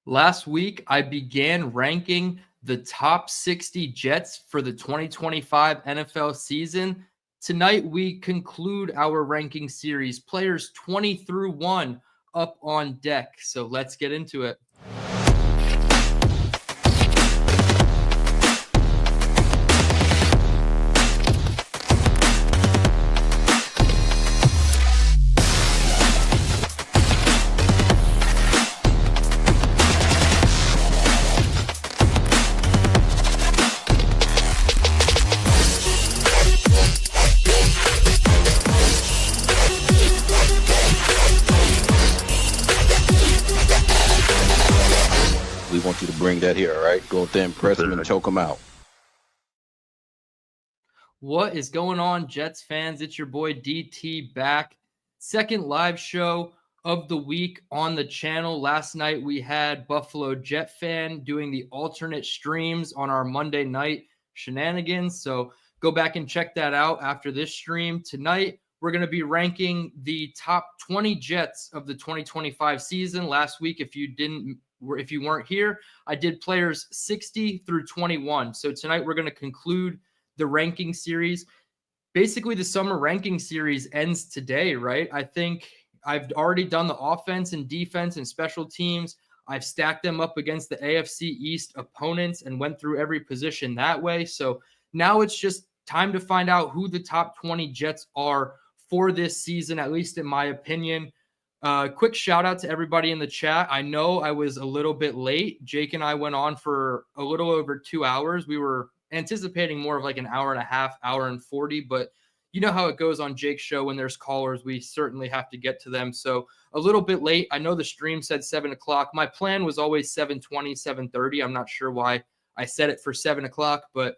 Last week, I began ranking the top 60 Jets for the 2025 NFL season. Tonight, we conclude our ranking series, players 20 through 1 up on deck. So let's get into it. We want you to bring that here, all right? Go out there and press them and choke them out. What is going on, Jets fans? It's your boy DT back. Second live show of the week on the channel. Last night we had Buffalo Jet fan doing the alternate streams on our Monday night shenanigans. So go back and check that out after this stream. Tonight we're going to be ranking the top 20 Jets of the 2025 season. Last week, if you weren't here, I did players 60 through 21. So tonight we're going to conclude the ranking series. Basically, the summer ranking series ends today, right? I think I've already done the offense and defense and special teams. I've stacked them up against the AFC East opponents and went through every position that way. So now it's just time to find out who the top 20 Jets are for this season, at least in my opinion. Quick shout out to everybody in the chat. I know I was a little bit late. Jake and I went on for a little over 2 hours. We were anticipating more of like an hour and a half, hour and 40, but you know how it goes on Jake's show when there's callers. We certainly have to get to them. So a little bit late. I know the stream said 7 o'clock. My plan was always 7:20, 7:30. I'm not sure why I set it for 7 o'clock, but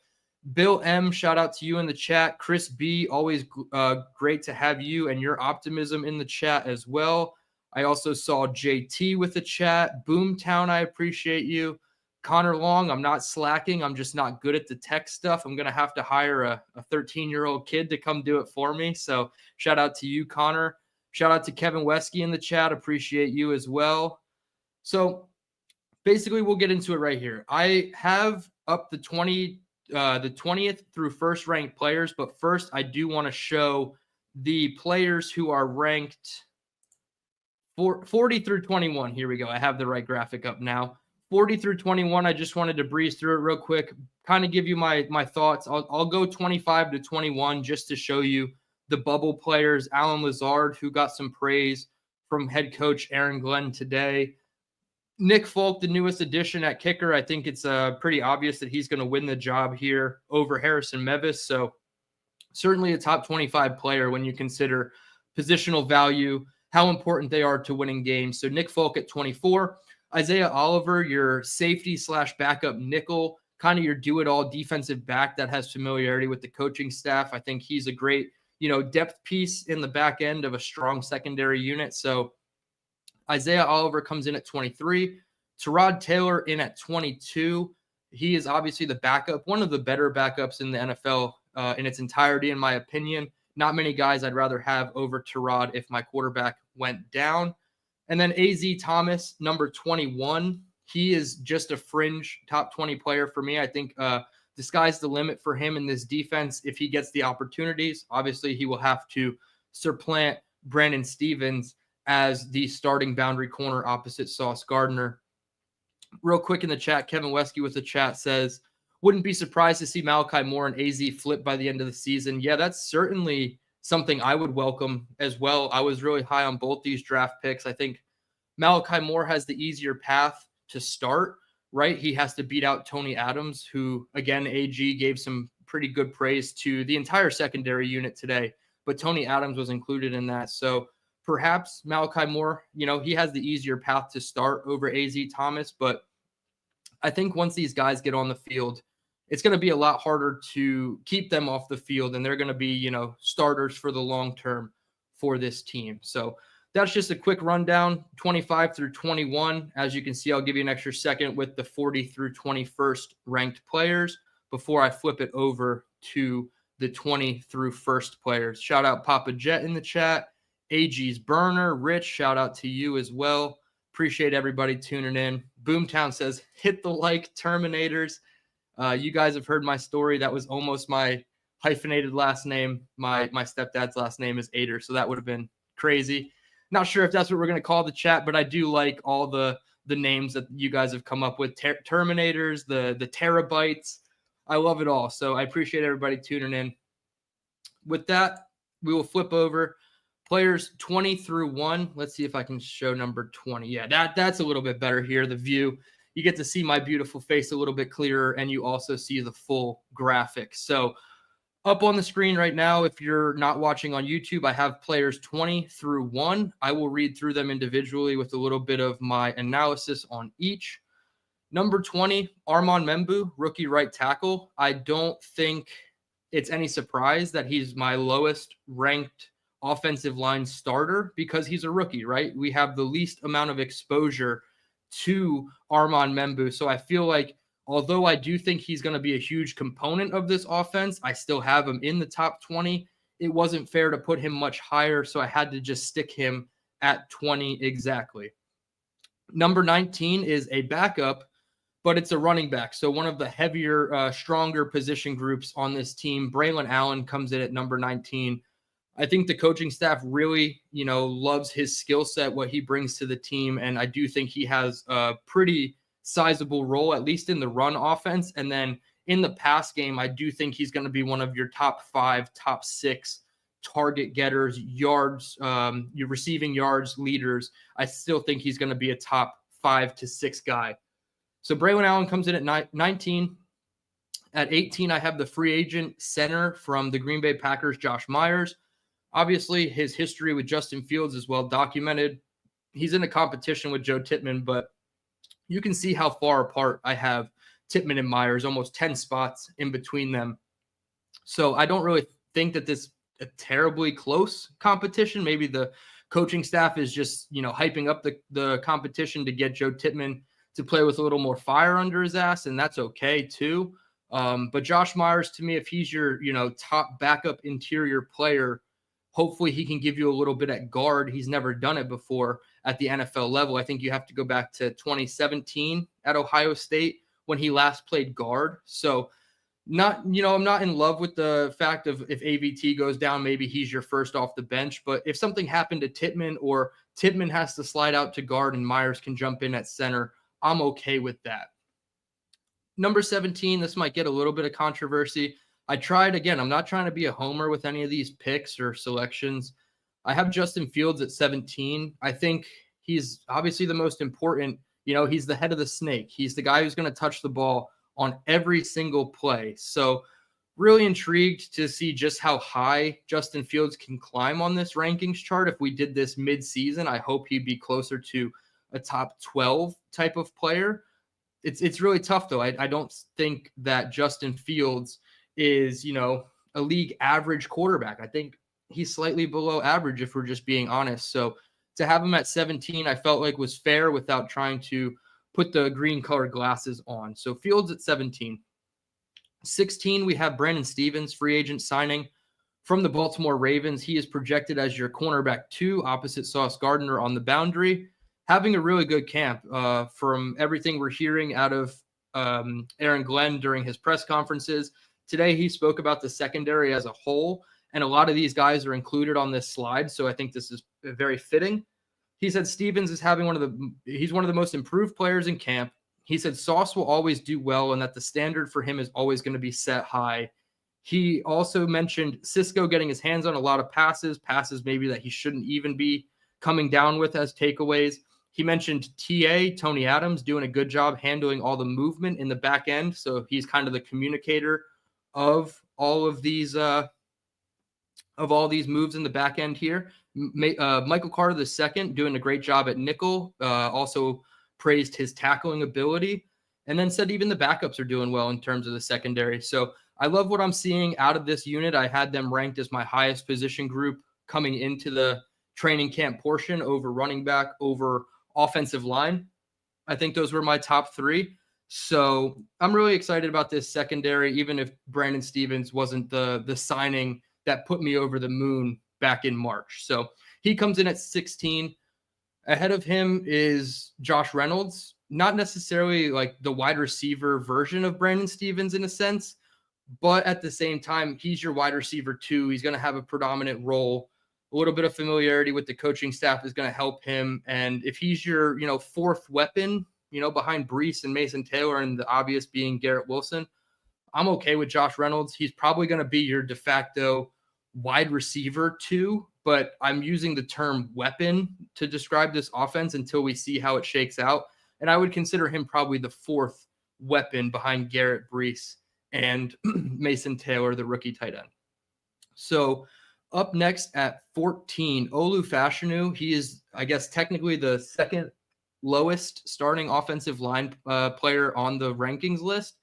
Bill M, shout out to you in the chat. Chris B, always great to have you and your optimism in the chat as well. I also saw JT with the chat. Boomtown, I appreciate you. Connor Long, I'm not slacking. I'm just not good at the tech stuff. I'm going to have to hire a 13-year-old kid to come do it for me. So shout out to you, Connor. Shout out to Kevin Wesky in the chat. Appreciate you as well. So basically, we'll get into it right here. I have up the 20th through first ranked players, but first I do want to show the players who are ranked 40 through 21. Here we go. I have the right graphic up now. 40 through 21. I just wanted to breeze through it real quick, kind of give you my thoughts. I'll go 25 to 21 just to show you the bubble players. Alan Lazard, who got some praise from head coach Aaron Glenn today. Nick Folk, the newest addition at kicker. I think it's pretty obvious that he's going to win the job here over Harrison Mevis. So certainly a top 25 player when you consider positional value, how important they are to winning games. So Nick Folk at 24. Isaiah Oliver, your safety / backup nickel, kind of your do-it-all defensive back that has familiarity with the coaching staff. I think he's a great, depth piece in the back end of a strong secondary unit. So Isaiah Oliver comes in at 23. Tyrod Taylor in at 22. He is obviously the backup, one of the better backups in the NFL in its entirety, in my opinion. Not many guys I'd rather have over Tyrod if my quarterback went down. And then A.Z. Thomas, number 21. He is just a fringe top 20 player for me. I think the sky's the limit for him in this defense if he gets the opportunities. Obviously, he will have to supplant Brandon Stevens as the starting boundary corner opposite Sauce Gardner. Real quick in the chat, Kevin Wesky with the chat says, wouldn't be surprised to see Malachi Moore and AZ flip by the end of the season. Yeah, that's certainly something I would welcome as well. I was really high on both these draft picks. I think Malachi Moore has the easier path to start, right? He has to beat out Tony Adams, who, again, AG gave some pretty good praise to the entire secondary unit today, but Tony Adams was included in that. So perhaps Malachi Moore, he has the easier path to start over A.Z. Thomas, but I think once these guys get on the field, it's going to be a lot harder to keep them off the field, and they're going to be, starters for the long term for this team. So that's just a quick rundown, 25 through 21. As you can see, I'll give you an extra second with the 40 through 21st ranked players before I flip it over to the 20 through first players. Shout out Papa Jet in the chat. AG's Burner, Rich, shout out to you as well. Appreciate everybody tuning in. Boomtown says, hit the like, Terminators. You guys have heard my story. That was almost my hyphenated last name. My stepdad's last name is Ader, so that would have been crazy. Not sure if that's what we're going to call the chat, but I do like all the names that you guys have come up with. Terminators, the terabytes. I love it all. So I appreciate everybody tuning in. With that, we will flip over players 20 through 1. Let's see if I can show number 20. Yeah, that's a little bit better here. The view, you get to see my beautiful face a little bit clearer, and you also see the full graphic. So up on the screen right now, if you're not watching on YouTube, I have players 20 through 1. I will read through them individually with a little bit of my analysis on each. Number 20, Armand Membu, rookie right tackle. I don't think it's any surprise that he's my lowest ranked offensive line starter because he's a rookie, right? We have the least amount of exposure to Armand Membu. So I feel like although I do think he's going to be a huge component of this offense, I still have him in the top 20. It wasn't fair to put him much higher, so I had to just stick him at 20 exactly. Number 19 is a backup, but it's a running back. So one of the heavier, stronger position groups on this team. Braylon Allen comes in at number 19. I think the coaching staff really, loves his skill set, what he brings to the team. And I do think he has a pretty sizable role, at least in the run offense. And then in the pass game, I do think he's going to be one of your top 5, top 6 target getters, yards, your receiving yards leaders. I still think he's going to be a top 5 to 6 guy. So Braylon Allen comes in at 19. At 18, I have the free agent center from the Green Bay Packers, Josh Myers. Obviously, his history with Justin Fields is well documented. He's in a competition with Joe Tittman, but you can see how far apart I have Tittman and Myers, almost 10 spots in between them. So I don't really think that this is a terribly close competition. Maybe the coaching staff is just, hyping up the competition to get Joe Tittman to play with a little more fire under his ass, and that's okay too. But Josh Myers, to me, if he's your, top backup interior player, hopefully he can give you a little bit at guard. He's never done it before at the NFL level. I think you have to go back to 2017 at Ohio State when he last played guard. So I'm not in love with the fact of if AVT goes down, maybe he's your first off the bench. But if something happened to Tittman or Tittman has to slide out to guard and Myers can jump in at center, I'm okay with that. Number 17, this might get a little bit of controversy. I tried again. I'm not trying to be a homer with any of these picks or selections. I have Justin Fields at 17. I think he's obviously the most important. He's the head of the snake. He's the guy who's going to touch the ball on every single play. So really intrigued to see just how high Justin Fields can climb on this rankings chart. If we did this mid-season, I hope he'd be closer to a top 12 type of player. It's really tough, though. I don't think that Justin Fields is, a league average quarterback. I think he's slightly below average if we're just being honest. So to have him at 17, I felt like was fair without trying to put the green colored glasses on. So Fields at 17. 16, we have Brandon Stevens, free agent signing from the Baltimore Ravens. He is projected as your cornerback 2 opposite Sauce Gardner on the boundary. Having a really good camp from everything we're hearing out of Aaron Glenn during his press conferences. Today, he spoke about the secondary as a whole, and a lot of these guys are included on this slide, so I think this is very fitting. He said Stevens is he's one of the most improved players in camp. He said Sauce will always do well and that the standard for him is always going to be set high. He also mentioned Cisco getting his hands on a lot of passes maybe that he shouldn't even be coming down with as takeaways. He mentioned Tony Adams, doing a good job handling all the movement in the back end. So he's kind of the communicator of all of these moves in the back end here. Michael Carter II doing a great job at nickel. Also praised his tackling ability, and then said even the backups are doing well in terms of the secondary. So I love what I'm seeing out of this unit. I had them ranked as my highest position group coming into the training camp portion, over running back, over offensive line. I think those were my top 3. So I'm really excited about this secondary, even if Brandon Stevens wasn't the signing that put me over the moon back in March. So he comes in at 16. Ahead of him is Josh Reynolds, not necessarily like the wide receiver version of Brandon Stevens in a sense, but at the same time, he's your wide receiver too. He's going to have a predominant role. A little bit of familiarity with the coaching staff is going to help him. And if he's your, fourth weapon, behind Brees and Mason Taylor, and the obvious being Garrett Wilson, I'm okay with Josh Reynolds. He's probably going to be your de facto wide receiver too, but I'm using the term weapon to describe this offense until we see how it shakes out. And I would consider him probably the fourth weapon behind Garrett, Brees, and Mason Taylor, the rookie tight end. So up next at 14, Olu Fashanu. He is, I guess, technically the second lowest starting offensive line player on the rankings list.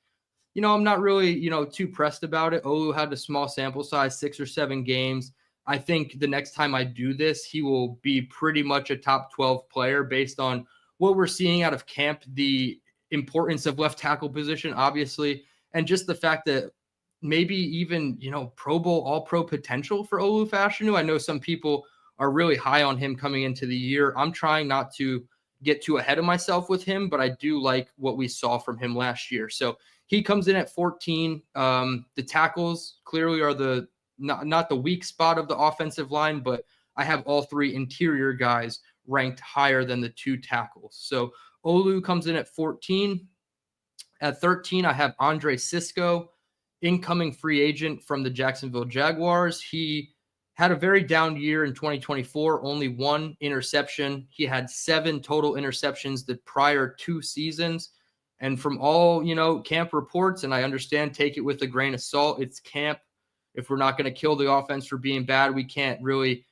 I'm not really, too pressed about it. Olu had a small sample size, 6 or 7 games. I think the next time I do this, he will be pretty much a top 12 player based on what we're seeing out of camp, the importance of left tackle position, obviously, and just the fact that maybe even, Pro Bowl, all-pro potential for Olu Fashanu. I know some people are really high on him coming into the year. I'm trying not to get too ahead of myself with him, but I do like what we saw from him last year. So he comes in at 14. The tackles clearly are the not the weak spot of the offensive line, but I have all 3 interior guys ranked higher than the 2 tackles. So Olu comes in at 14. At 13, I have Andre Cisco, incoming free agent from the Jacksonville Jaguars. He had a very down year in 2024, only 1 interception. He had 7 total interceptions the prior 2 seasons. And from all, camp reports, and I understand, take it with a grain of salt, it's camp. If we're not going to kill the offense for being bad, we can't really,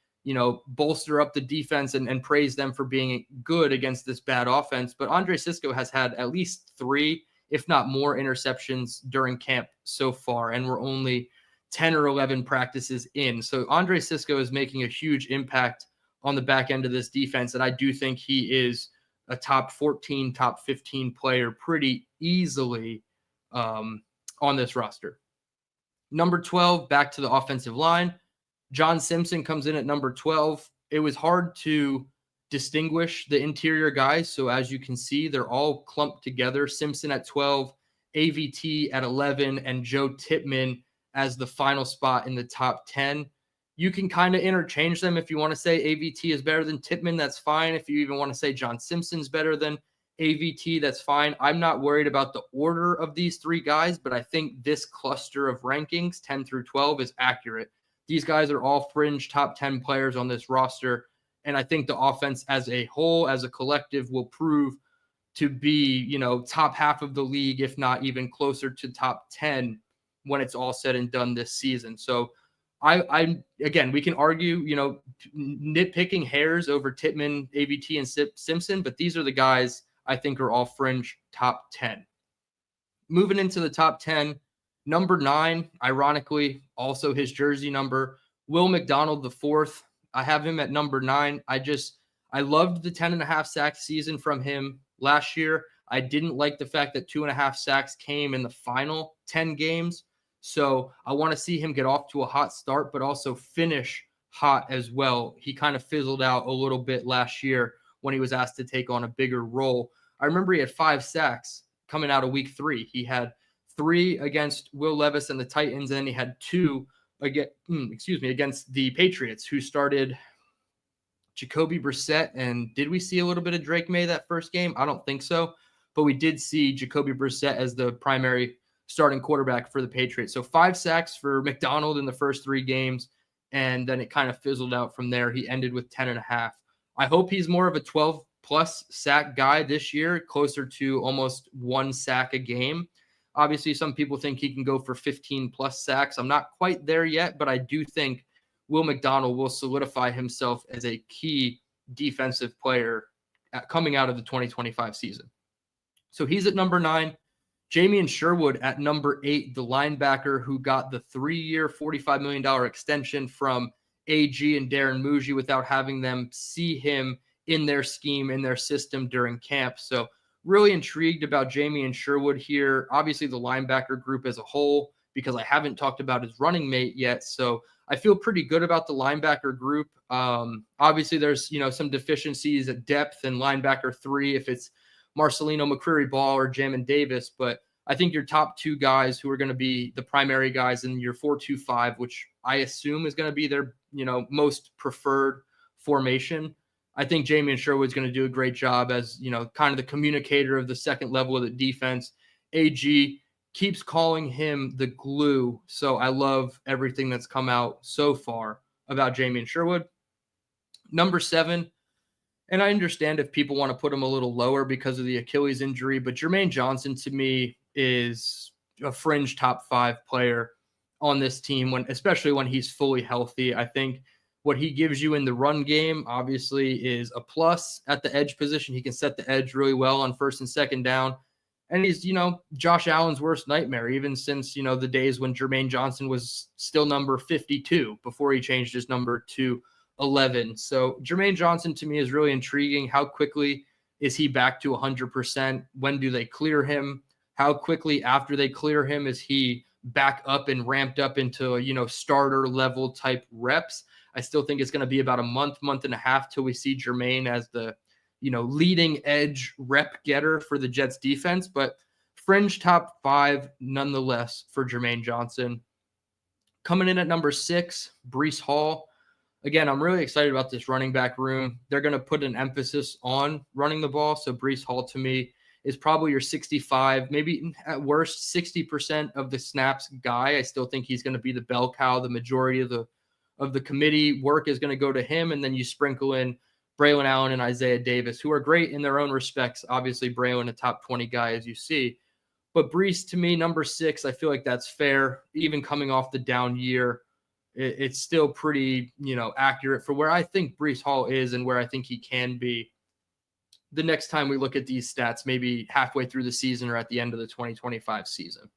bolster up the defense and praise them for being good against this bad offense. But Andre Cisco has had at least 3, if not more, interceptions during camp so far, and we're only 10 or 11 practices in. So Andre Cisco is making a huge impact on the back end of this defense, and I do think he is a top 14, top 15 player pretty easily on this roster. Number 12, back to the offensive line. John Simpson comes in at number 12. It was hard to distinguish the interior guys. So as you can see, they're all clumped together. Simpson at 12, AVT at 11, and Joe Tippmann as the final spot in the top 10. You can kind of interchange them. If you want to say AVT is better than Tippmann, that's fine. If you even want to say John Simpson's better than AVT, that's fine. I'm not worried about the order of these 3 guys, but I think this cluster of rankings, 10 through 12, is accurate. These guys are all fringe top 10 players on this roster, and I think the offense as a whole, as a collective, will prove to be, top half of the league, if not even closer to top 10 when it's all said and done this season. So I again, we can argue, nitpicking hairs over Tippmann, AVT, and Simpson, but these are the guys I think are all fringe top 10. Moving into the top 10, number 9, ironically, also his jersey number, Will McDonald IV. I have him at number 9. I loved the 10.5 sack season from him last year. I didn't like the fact that 2.5 sacks came in the final 10 games. So I want to see him get off to a hot start, but also finish hot as well. He kind of fizzled out a little bit last year when he was asked to take on a bigger role. I remember he had 5 sacks coming out of week 3. He had 3 against Will Levis and the Titans, and then he had 2 against the Patriots, who started Jacoby Brissett. And did we see a little bit of Drake May that first game? I don't think so, but we did see Jacoby Brissett as the primary starting quarterback for the Patriots. So 5 sacks for McDonald in the first 3 games, and then it kind of fizzled out from there. He ended with 10.5. I hope he's more of a 12-plus sack guy this year, closer to almost 1 sack a game. Obviously, some people think he can go for 15-plus sacks. I'm not quite there yet, but I do think Will McDonald will solidify himself as a key defensive player coming out of the 2025 season. So he's at number 9. Jamien Sherwood at number 8, the linebacker who got the 3-year, $45 million extension from AG and Darren Muji without having them see him in their scheme, in their system during camp. So really intrigued about Jamien Sherwood here. Obviously, the linebacker group as a whole because I haven't talked about his running mate yet. So I feel pretty good about the linebacker group. Obviously, there's, some deficiencies at depth and linebacker 3 if it's Marcelino McCreary-Ball or Jamin Davis. But I think your top 2 guys who are going to be the primary guys in your 4-2-5, which I assume is going to be their, most preferred formation. I think Jamien Sherwood's going to do a great job as, kind of the communicator of the second level of the defense. AG keeps calling him the glue. So I love everything that's come out so far about Jamien Sherwood. Number 7, and I understand if people want to put him a little lower because of the Achilles injury, but Jermaine Johnson to me is a fringe top 5 player on this team, especially when he's fully healthy. I think what he gives you in the run game, obviously, is a plus at the edge position. He can set the edge really well on first and second down. And he's, Josh Allen's worst nightmare, even since, the days when Jermaine Johnson was still number 52 before he changed his number to 11. So Jermaine Johnson to me is really intriguing. How quickly is he back to 100%? When do they clear him? How quickly after they clear him is he back up and ramped up into, starter level type reps? I still think it's going to be about a month and a half till we see Jermaine as the, leading edge rep getter for the Jets defense, but fringe top 5 nonetheless for Jermaine Johnson. Coming in at number 6, Breece Hall. Again, I'm really excited about this running back room. They're going to put an emphasis on running the ball. So Breece Hall to me is probably your 65, maybe at worst 60% of the snaps guy. I still think he's going to be the bell cow. The majority of the committee work is going to go to him. And then you sprinkle in Braylon Allen and Isaiah Davis, who are great in their own respects. Obviously, Braylon, a top 20 guy, as you see. But Breece, to me, number 6, I feel like that's fair. Even coming off the down year, it's still pretty, accurate for where I think Breece Hall is and where I think he can be the next time we look at these stats, maybe halfway through the season or at the end of the 2025 season.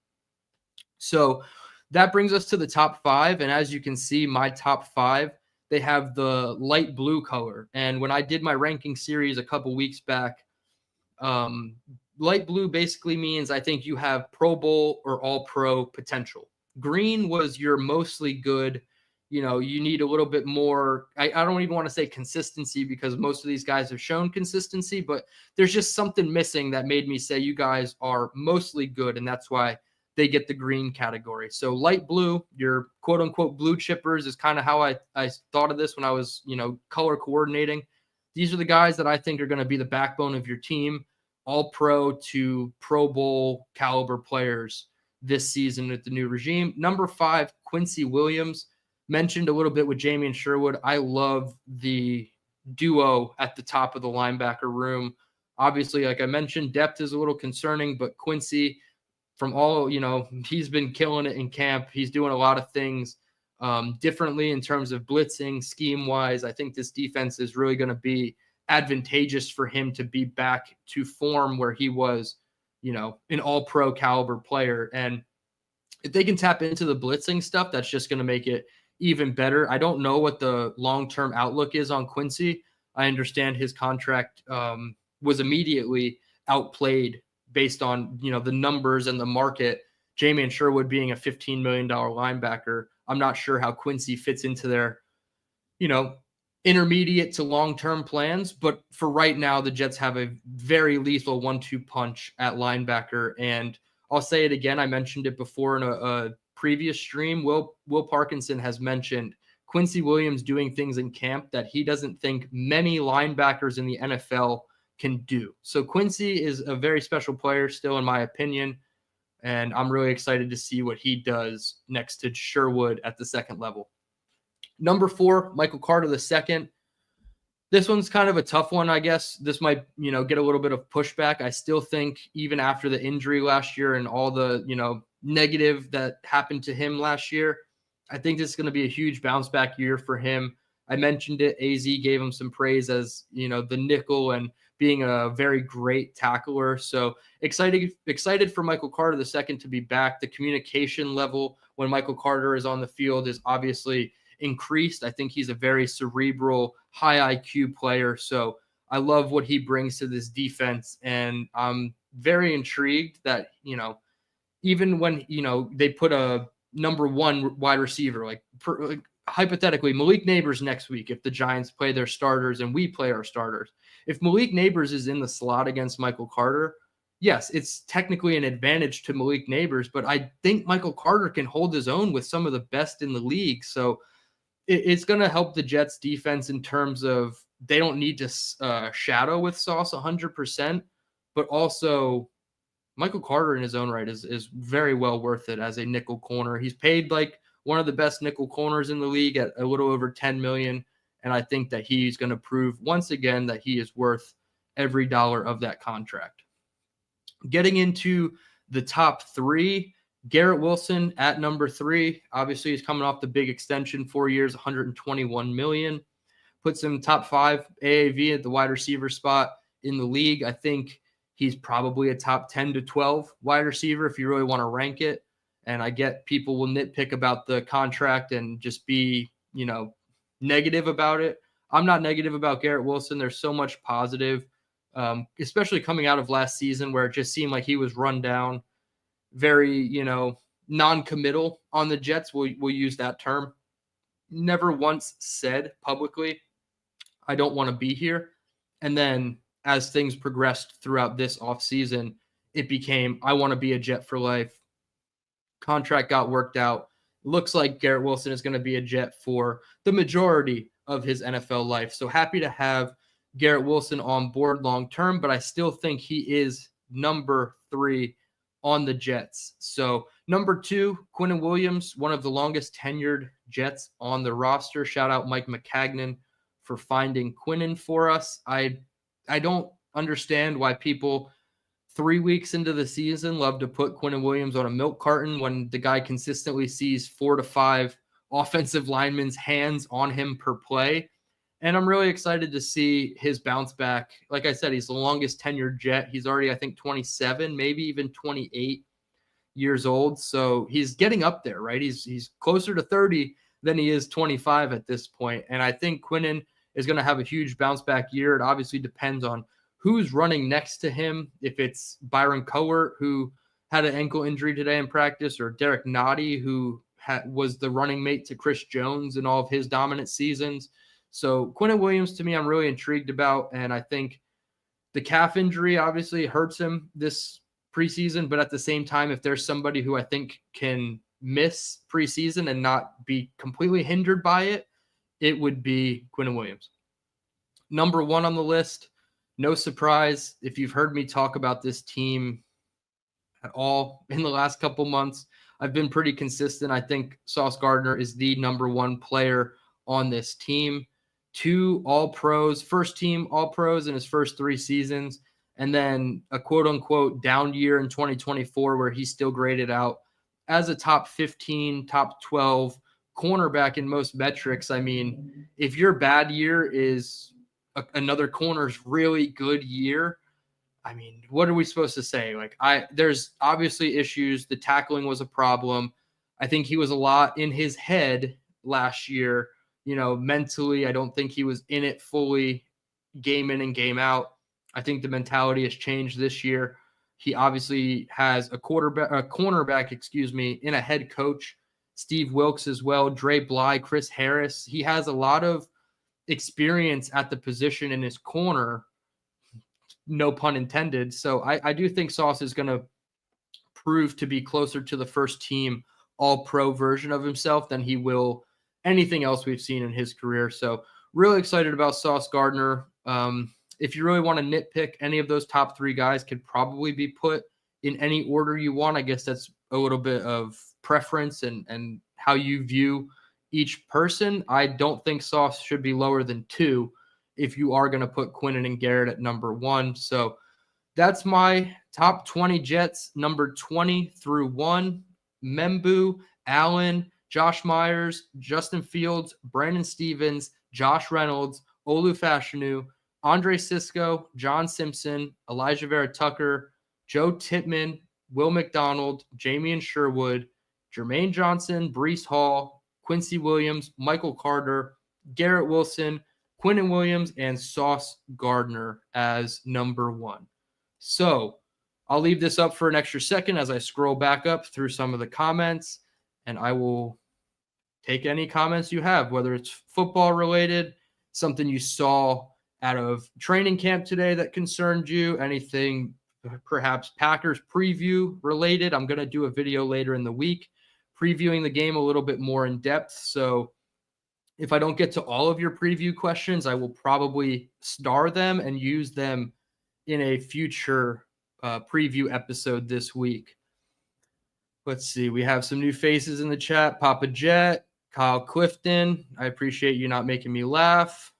So that brings us to the top 5. And as you can see, my top 5, they have the light blue color. And when I did my ranking series a couple weeks back, light blue basically means I think you have Pro Bowl or All Pro potential. Green was your mostly good. You need a little bit more. I don't even want to say consistency because most of these guys have shown consistency, but there's just something missing that made me say you guys are mostly good. And that's why they get the green category. So light blue, your quote unquote blue chippers is kind of how I thought of this when I was, color coordinating. These are the guys that I think are going to be the backbone of your team, all pro to Pro Bowl caliber players this season with the new regime. Number 5, Quincy Williams, mentioned a little bit with Jamien Sherwood. I love the duo at the top of the linebacker room. Obviously, like I mentioned, depth is a little concerning, but Quincy, from all, he's been killing it in camp. He's doing a lot of things differently in terms of blitzing, scheme-wise. I think this defense is really going to be advantageous for him to be back to form where he was, an all-pro caliber player. And if they can tap into the blitzing stuff, that's just going to make it even better. I don't know what the long-term outlook is on Quincy. I understand his contract was immediately outplayed based on, the numbers and the market. Jamien Sherwood being a $15 million linebacker, I'm not sure how Quincy fits into their, intermediate to long-term plans. But for right now, the Jets have a very lethal 1-2 punch at linebacker. And I'll say it again. I mentioned it before in a previous stream. Will Parkinson has mentioned Quincy Williams doing things in camp that he doesn't think many linebackers in the NFL can do. So Quincy is a very special player still, in my opinion. And I'm really excited to see what he does next to Sherwood at the second level. Number 4, Michael Carter II. This one's kind of a tough one, I guess. This might, get a little bit of pushback. I still think even after the injury last year and all the, negative that happened to him last year, I think this is going to be a huge bounce back year for him. I mentioned it. AZ gave him some praise as, the nickel and being a very great tackler. So excited for Michael Carter II to be back. The communication level when Michael Carter is on the field is obviously increased. I think he's a very cerebral, high IQ player. So I love what he brings to this defense. And I'm very intrigued that, even when, they put a number one wide receiver, like hypothetically, Malik Neighbors next week, if the Giants play their starters and we play our starters, if Malik Neighbors is in the slot against Michael Carter, yes, it's technically an advantage to Malik Neighbors, but I think Michael Carter can hold his own with some of the best in the league. So it's going to help the Jets defense in terms of they don't need to shadow with Sauce 100%, but also Michael Carter in his own right is very well worth it as a nickel corner. He's paid like one of the best nickel corners in the league at a little over $10 million. And I think that he's going to prove once again that he is worth every dollar of that contract. Getting into the top three, Garrett Wilson at number 3. Obviously, he's coming off the big extension, 4 years, $121 million. Puts him top 5 AAV at the wide receiver spot in the league. I think he's probably a top 10 to 12 wide receiver if you really want to rank it. And I get people will nitpick about the contract and just be, negative about it. I'm not negative about Garrett Wilson. There's so much positive, especially coming out of last season where it just seemed like he was run down, very, non-committal on the Jets. We'll use that term. Never once said publicly, I don't want to be here. And then as things progressed throughout this offseason, it became, I want to be a Jet for life. Contract got worked out. Looks like Garrett Wilson is going to be a Jet for the majority of his NFL life. So happy to have Garrett Wilson on board long-term, but I still think he is number 3 on the Jets. So number 2, Quinnen Williams, one of the longest tenured Jets on the roster. Shout out Mike McCagnon for finding Quinnen for us. I don't understand why people 3 weeks into the season love to put Quinnen Williams on a milk carton when the guy consistently sees 4 to 5 offensive linemen's hands on him per play. And I'm really excited to see his bounce back. Like I said, he's the longest tenured Jet. He's already, I think, 27, maybe even 28 years old. So he's getting up there, right? He's closer to 30 than he is 25 at this point. And I think Quinnen is going to have a huge bounce back year. It obviously depends on who's running next to him. If it's Byron Cowart, who had an ankle injury today in practice, or Derek Nottie, who was the running mate to Chris Jones in all of his dominant seasons. So Quinnen Williams, to me, I'm really intrigued about. And I think the calf injury obviously hurts him this preseason. But at the same time, if there's somebody who I think can miss preseason and not be completely hindered by it, it would be Quinnen Williams. Number 1 on the list, no surprise. If you've heard me talk about this team at all in the last couple months, I've been pretty consistent. I think Sauce Gardner is the number 1 player on this team. 2 All-Pros, first team All-Pros in his first 3 seasons, and then a quote-unquote down year in 2024 where he's still graded out as a top 15, top 12 cornerback in most metrics. I mean, if your bad year is another corner's really good year, I mean, what are we supposed to say? There's obviously issues. The tackling was a problem. I think he was a lot in his head last year. Mentally, I don't think he was in it fully game in and game out. I think the mentality has changed this year. He obviously has a cornerback, in a head coach, Steve Wilks as well, Dre Bly, Chris Harris. He has a lot of experience at the position in his corner, no pun intended. So I do think Sauce is going to prove to be closer to the first team All-Pro version of himself than he will anything else we've seen in his career. So really excited about Sauce Gardner. If you really want to nitpick, any of those top 3 guys could probably be put in any order you want. I guess that's a little bit of preference and how you view each person. I don't think Sauce should be lower than 2 if you are going to put Quinnen and Garrett at number 1. So that's my top 20 Jets, number 20 through 1. Membu, Allen, Josh Myers, Justin Fields, Brandon Stevens, Josh Reynolds, Olu Fashanu, Andre Sisco, John Simpson, Elijah Vera Tucker, Joe Tippmann, Will McDonald, Jamian Sherwood, Jermaine Johnson, Breece Hall, Quincy Williams, Michael Carter, Garrett Wilson, Quinnen Williams, and Sauce Gardner as number 1. So I'll leave this up for an extra second as I scroll back up through some of the comments, and I will take any comments you have, whether it's football related, something you saw out of training camp today that concerned you, anything perhaps Packers preview related. I'm going to do a video later in the week previewing the game a little bit more in depth. So if I don't get to all of your preview questions, I will probably star them and use them in a future preview episode this week. Let's see. We have some new faces in the chat. Papa Jet, Kyle Clifton. I appreciate you not making me laugh.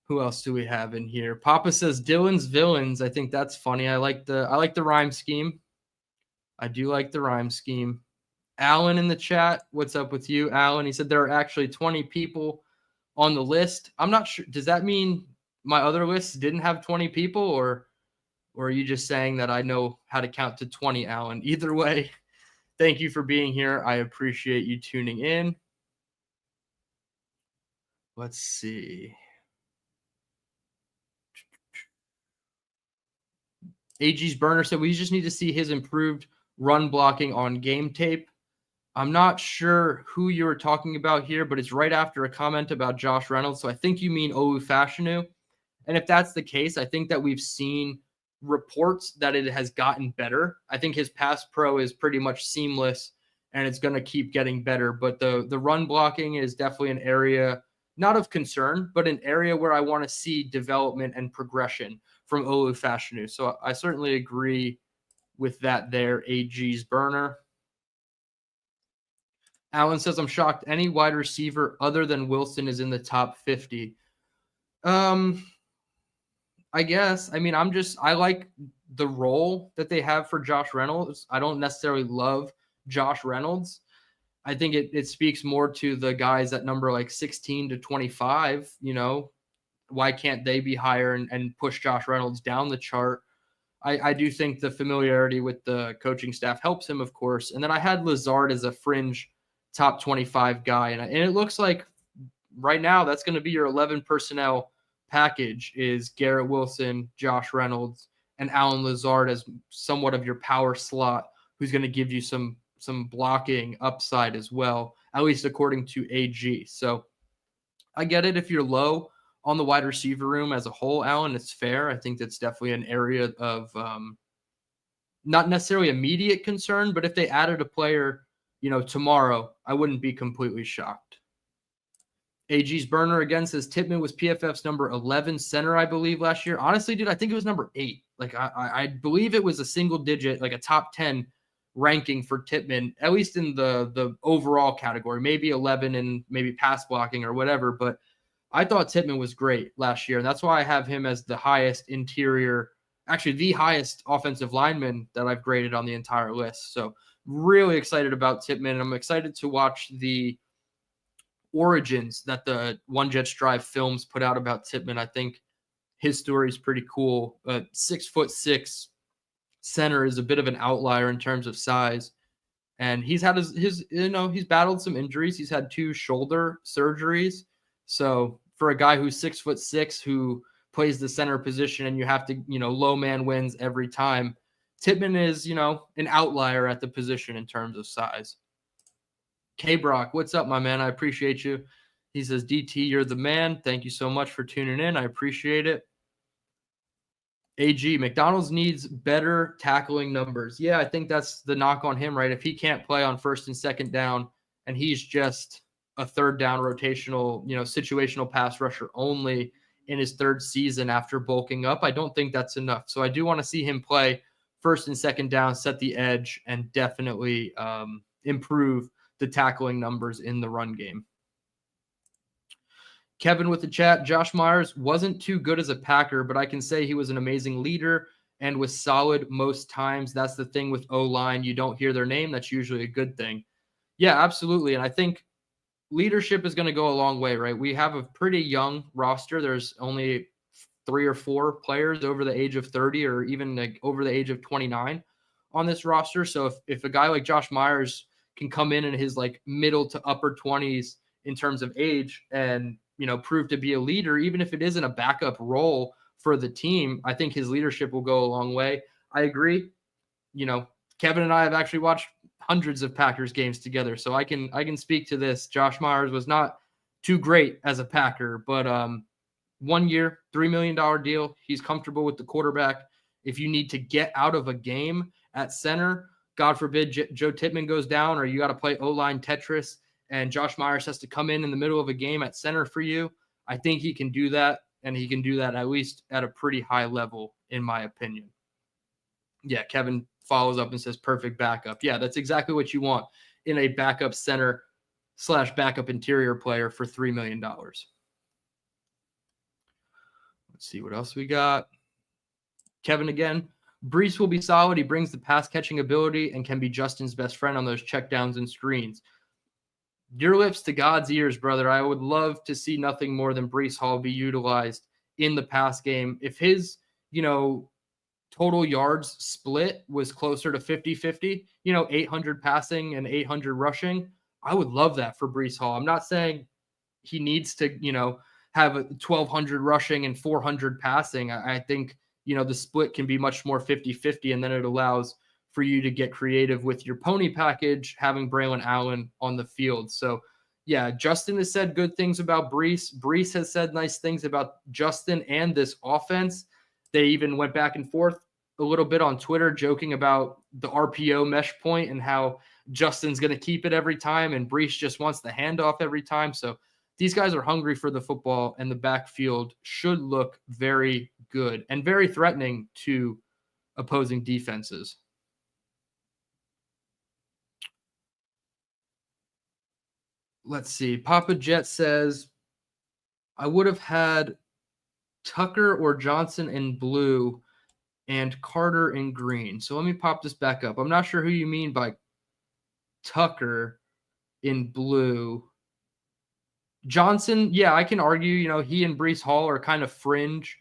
Who else do we have in here? Papa says Dylan's Villains. I think that's funny. I like the rhyme scheme. I do like the rhyme scheme. Alan in the chat. What's up with you, Alan? He said there are actually 20 people on the list. I'm not sure. Does that mean my other lists didn't have 20 people, or are you just saying that I know how to count to 20, Alan? Either way, thank you for being here. I appreciate you tuning in. Let's see. AG's Burner said we just need to see his improved run blocking on game tape. I'm not sure who you were talking about here, but it's right after a comment about Josh Reynolds. So I think you mean Olu-Fashanu. And if that's the case, I think that we've seen reports that it has gotten better. I think his pass pro is pretty much seamless and it's going to keep getting better. But the run blocking is definitely an area, not of concern, but an area where I want to see development and progression from Olu-Fashanu. So I certainly agree with that there, AG's Burner. Alan says, I'm shocked any wide receiver other than Wilson is in the top 50. I guess. I mean, I like the role that they have for Josh Reynolds. I don't necessarily love Josh Reynolds. I think it speaks more to the guys at number like 16 to 25. You know, why can't they be higher and push Josh Reynolds down the chart? I do think the familiarity with the coaching staff helps him, of course. And then I had Lazard as a fringe top 25 guy. And it looks like right now that's going to be your 11 personnel package is Garrett Wilson, Josh Reynolds, and Alan Lazard as somewhat of your power slot who's going to give you some blocking upside as well, at least according to AG. So I get it if you're low on the wide receiver room as a whole, Alan, it's fair. I think that's definitely an area of not necessarily immediate concern, but if they added a player, tomorrow, I wouldn't be completely shocked. AG's Burner again says Tippmann was PFF's number 11 center, I believe, last year. Honestly, dude, I think it was number 8. Like, I believe it was a single digit, like a top 10 ranking for Tippmann, at least in the overall category, maybe 11 and maybe pass blocking or whatever. But I thought Tippmann was great last year, and that's why I have him as the highest interior, actually the highest offensive lineman that I've graded on the entire list. So really excited about Tippmann. I'm excited to watch the origins that the One Jets Drive films put out about Tippmann. I think his story is pretty cool. 6'6" center is a bit of an outlier in terms of size. And he's had he's battled some injuries. He's had 2 shoulder surgeries. So for a guy who's 6'6", who plays the center position and you have to, low man wins every time, Tippmann is, an outlier at the position in terms of size. K-Brock, what's up, my man? I appreciate you. He says, DT, you're the man. Thank you so much for tuning in. I appreciate it. AG, McDonald's needs better tackling numbers. Yeah, I think that's the knock on him, right? If he can't play on first and second down and he's just a third down rotational, situational pass rusher only in his 3rd season after bulking up, I don't think that's enough. So I do want to see him play first and second down, set the edge, and definitely improve the tackling numbers in the run game. Kevin with the chat, Josh Myers wasn't too good as a Packer, but I can say he was an amazing leader and was solid most times. That's the thing with O-line. You don't hear their name. That's usually a good thing. Yeah, absolutely. And I think leadership is going to go a long way, right? We have a pretty young roster. There's only 3 or 4 players over the age of 30 or even like over the age of 29 on this roster. So if a guy like Josh Myers can come in his like middle to upper 20s in terms of age and, prove to be a leader, even if it isn't a backup role for the team, I think his leadership will go a long way. I agree. Kevin and I have actually watched hundreds of Packers games together, so I can speak to this. Josh Myers was not too great as a Packer, but 1 year, $3 million deal. He's comfortable with the quarterback. If you need to get out of a game at center, God forbid Joe Tippmann goes down or you got to play O-line Tetris and Josh Myers has to come in the middle of a game at center for you, I think he can do that, and he can do that at least at a pretty high level, in my opinion. Yeah, Kevin follows up and says perfect backup. Yeah, that's exactly what you want in a backup center / backup interior player for $3 million. Let's see what else we got. Kevin again. Brees will be solid. He brings the pass catching ability and can be Justin's best friend on those checkdowns and screens. Your lips to God's ears, brother. I would love to see nothing more than Brees Hall be utilized in the pass game. If his, total yards split was closer to 50-50, 800 passing and 800 rushing, I would love that for Brees Hall. I'm not saying he needs to, have 1,200 rushing and 400 passing. I think, the split can be much more 50-50, and then it allows for you to get creative with your pony package, having Braylon Allen on the field. So, yeah, Justin has said good things about Brees. Brees has said nice things about Justin and this offense. They even went back and forth a little bit on Twitter, joking about the RPO mesh point and how Justin's going to keep it every time, and Brees just wants the handoff every time. So these guys are hungry for the football, and the backfield should look very good and very threatening to opposing defenses. Let's see. Papa Jet says, I would have had Tucker or Johnson in blue and Carter in green. So let me pop this back up. I'm not sure who you mean by Tucker in blue. Johnson, yeah, I can argue, he and Brees Hall are kind of fringe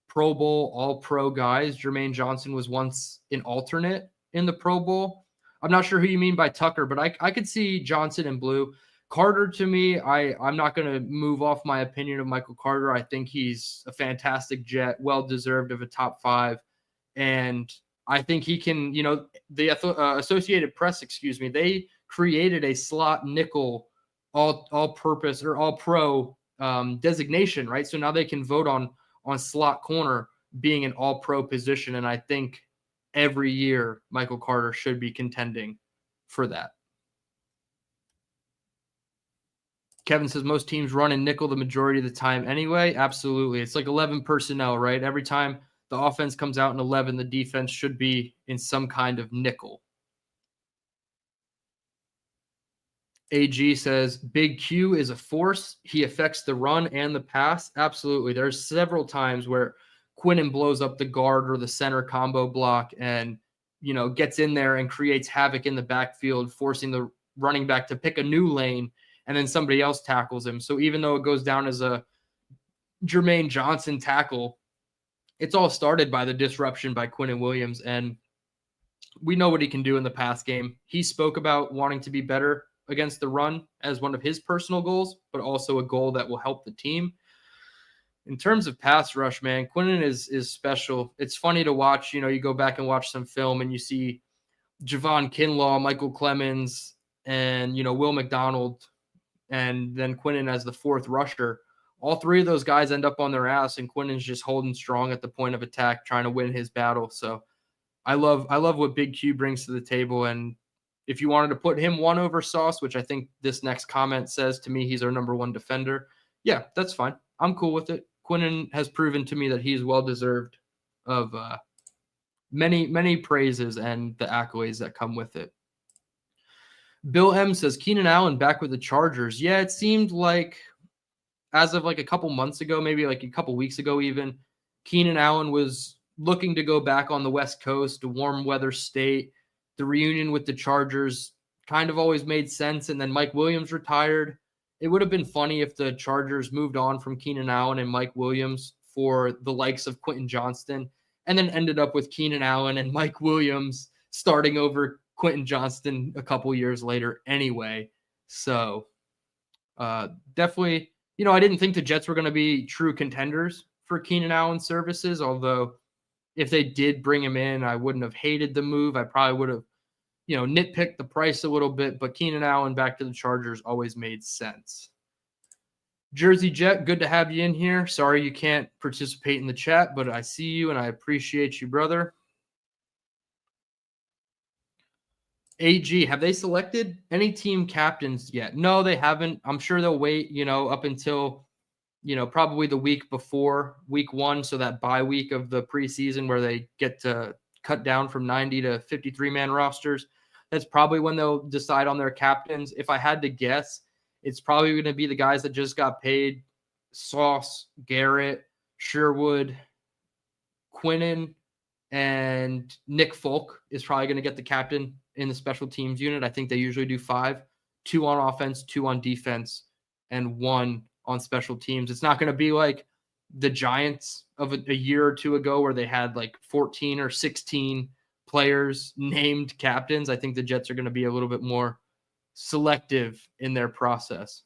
Pro Bowl, all-pro guys. Jermaine Johnson was once an alternate in the Pro Bowl. I'm not sure who you mean by Tucker, but I could see Johnson in blue. Carter, to me, I'm not going to move off my opinion of Michael Carter. I think he's a fantastic Jet, well-deserved of a top 5. And I think he can, the Associated Press, they created a slot nickel all-purpose or all-pro designation, right? So now they can vote on slot corner being an all-pro position. And I think every year Michael Carter should be contending for that. Kevin says most teams run in nickel the majority of the time anyway. Absolutely. It's like 11 personnel, right? Every time the offense comes out in 11, the defense should be in some kind of nickel. AG says, Big Q is a force. He affects the run and the pass. Absolutely. There's several times where Quinnen blows up the guard or the center combo block and, gets in there and creates havoc in the backfield, forcing the running back to pick a new lane, and then somebody else tackles him. So even though it goes down as a Jermaine Johnson tackle, it's all started by the disruption by Quinnen Williams, and we know what he can do in the pass game. He spoke about wanting to be better against the run as one of his personal goals, but also a goal that will help the team. In terms of pass rush, man, Quinnen is special. It's funny to watch. You go back and watch some film and you see Javon Kinlaw, Michael Clemens, and, Will McDonald, and then Quinnen as the fourth rusher. All three of those guys end up on their ass, and Quinnen's just holding strong at the point of attack, trying to win his battle. So I love what Big Q brings to the table. And if you wanted to put him one over Sauce, which I think this next comment says to me he's our number one defender, yeah, that's fine. I'm cool with it. Quinnen has proven to me that he's well-deserved of many, many praises and the accolades that come with it. Bill M says, Keenan Allen back with the Chargers. Yeah, it seemed like as of like a couple months ago, maybe like a couple weeks ago even, Keenan Allen was looking to go back on the West Coast, a warm weather state. The reunion with the Chargers kind of always made sense, and then Mike Williams retired. It would have been funny if the Chargers moved on from Keenan Allen and Mike Williams for the likes of Quentin Johnston, and then ended up with Keenan Allen and Mike Williams starting over Quentin Johnston a couple years later anyway. So definitely, I didn't think the Jets were going to be true contenders for Keenan Allen services, although if they did bring him in, I wouldn't have hated the move. I probably would have, nitpicked the price a little bit, but Keenan Allen back to the Chargers always made sense. Jersey Jet, good to have you in here. Sorry you can't participate in the chat, but I see you and I appreciate you, brother. AG, have they selected any team captains yet? No, they haven't. I'm sure they'll wait, up until, probably the week before week 1. So that bye week of the preseason where they get to cut down from 90 to 53-man rosters. That's probably when they'll decide on their captains. If I had to guess, it's probably going to be the guys that just got paid: Sauce, Garrett, Sherwood, Quinnen, and Nick Folk is probably going to get the captain in the special teams unit. I think they usually do 5, 2 on offense, 2 on defense, and 1 on special teams. It's not going to be like the Giants of a year or two ago where they had like 14 or 16 players named captains. I think the Jets are going to be a little bit more selective in their process.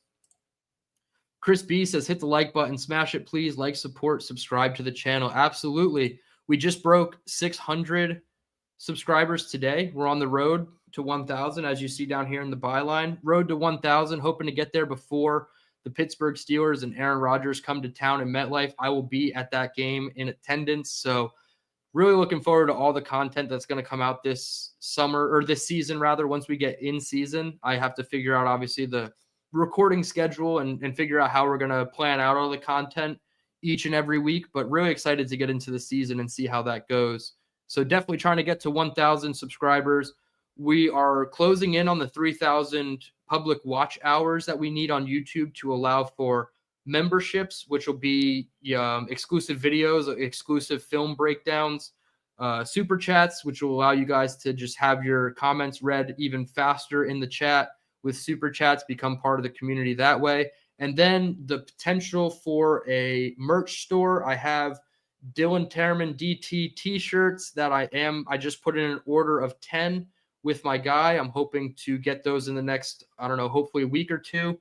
Chris B says, hit the like button, smash it, please. Like, support, subscribe to the channel. Absolutely. We just broke 600 subscribers today. We're on the road to 1,000, as you see down here in the byline. Road to 1,000, hoping to get there before the Pittsburgh Steelers and Aaron Rodgers come to town in MetLife. I will be at that game in attendance. So really looking forward to all the content that's going to come out this summer, or this season rather. Once we get in season, I have to figure out obviously the recording schedule and figure out how we're going to plan out all the content each and every week, but really excited to get into the season and see how that goes. So definitely trying to get to 1,000 subscribers. We are closing in on the 3,000 public watch hours that we need on YouTube to allow for memberships, which will be exclusive videos, exclusive film breakdowns, super chats, which will allow you guys to just have your comments read even faster in the chat with super chats, become part of the community that way. And then the potential for a merch store. I have DTereman DT t-shirts that I just put in an order of 10 with my guy. I'm hoping to get those in the next, hopefully a week or two.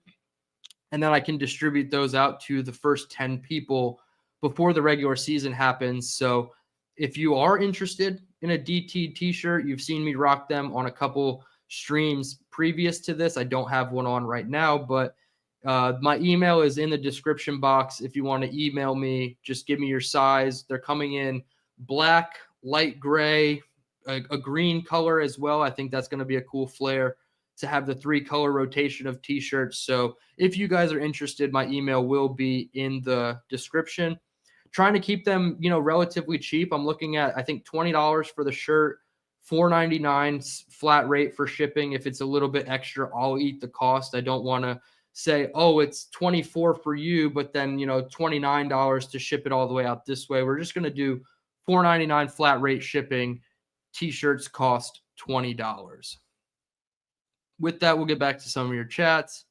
And then I can distribute those out to the first 10 people before the regular season happens. So if you are interested in a DT t-shirt, you've seen me rock them on a couple streams previous to this. I don't have one on right now, but my email is in the description box. If you want to email me, just give me your size. They're coming in black, light gray, a green color as well. I think that's going to be a cool flair to have the 3-color rotation of t-shirts. So if you guys are interested, my email will be in the description. Trying to keep them, relatively cheap. I'm looking at, I think, $20 for the shirt, $4.99 flat rate for shipping. If it's a little bit extra, I'll eat the cost. I don't want to say, oh, it's $24 for you, but then, $29 to ship it all the way out this way. We're just going to do $4.99 flat rate shipping. T-shirts cost $20. With that, we'll get back to some of your chats.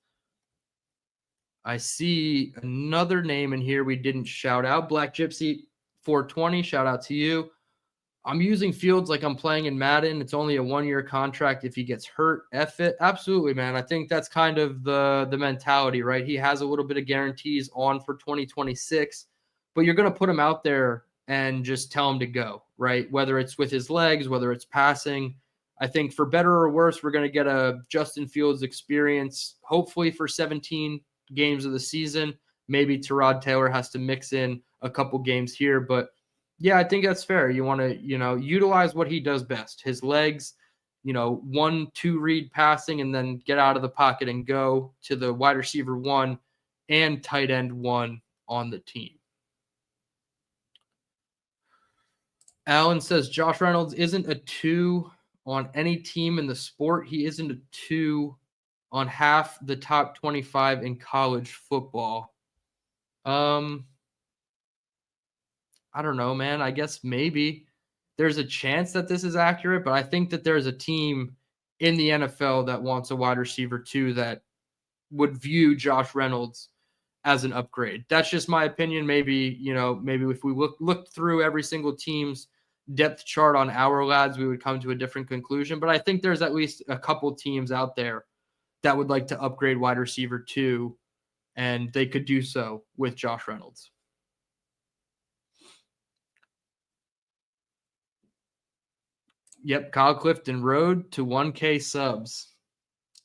I see another name in here we didn't shout out. Black Gypsy 420, shout out to you. I'm using Fields like I'm playing in Madden. It's only a 1-year contract. If he gets hurt, F it. Absolutely, man. I think that's kind of the mentality, right? He has a little bit of guarantees on for 2026, but you're going to put him out there and just tell him to go, right? Whether it's with his legs, whether it's passing. I think for better or worse, we're going to get a Justin Fields experience, hopefully for 17 games of the season. Maybe Tyrod Taylor has to mix in a couple games here, but yeah, I think that's fair. You want to, utilize what he does best. His legs, 1-2 read passing, and then get out of the pocket and go to the wide receiver 1 and tight end 1 on the team. Alan says Josh Reynolds isn't a 2 on any team in the sport. He isn't a 2 on half the top 25 in college football. I don't know, man. I guess maybe there's a chance that this is accurate, but I think that there's a team in the NFL that wants a wide receiver 2 that would view Josh Reynolds as an upgrade. That's just my opinion. Maybe, maybe if we looked through every single team's depth chart on our lads, we would come to a different conclusion. But I think there's at least a couple teams out there that would like to upgrade wide receiver 2, and they could do so with Josh Reynolds. Yep, Kyle Clifton, road to 1K subs.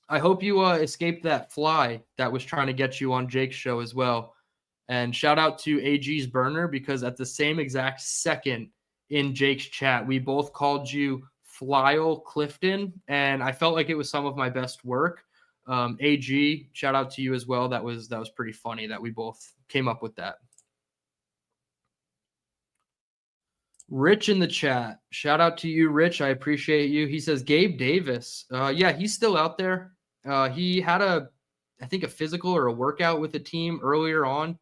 I hope you escaped that fly that was trying to get you on Jake's show as well. And shout out to AG's burner, because at the same exact second in Jake's chat, we both called you Flyle Clifton, and I felt like it was some of my best work. AG, shout out to you as well. That was pretty funny that we both came up with that. Rich in the chat. Shout out to you, Rich. I appreciate you. He says Gabe Davis. Yeah, he's still out there. He had I think a physical or a workout with the team earlier on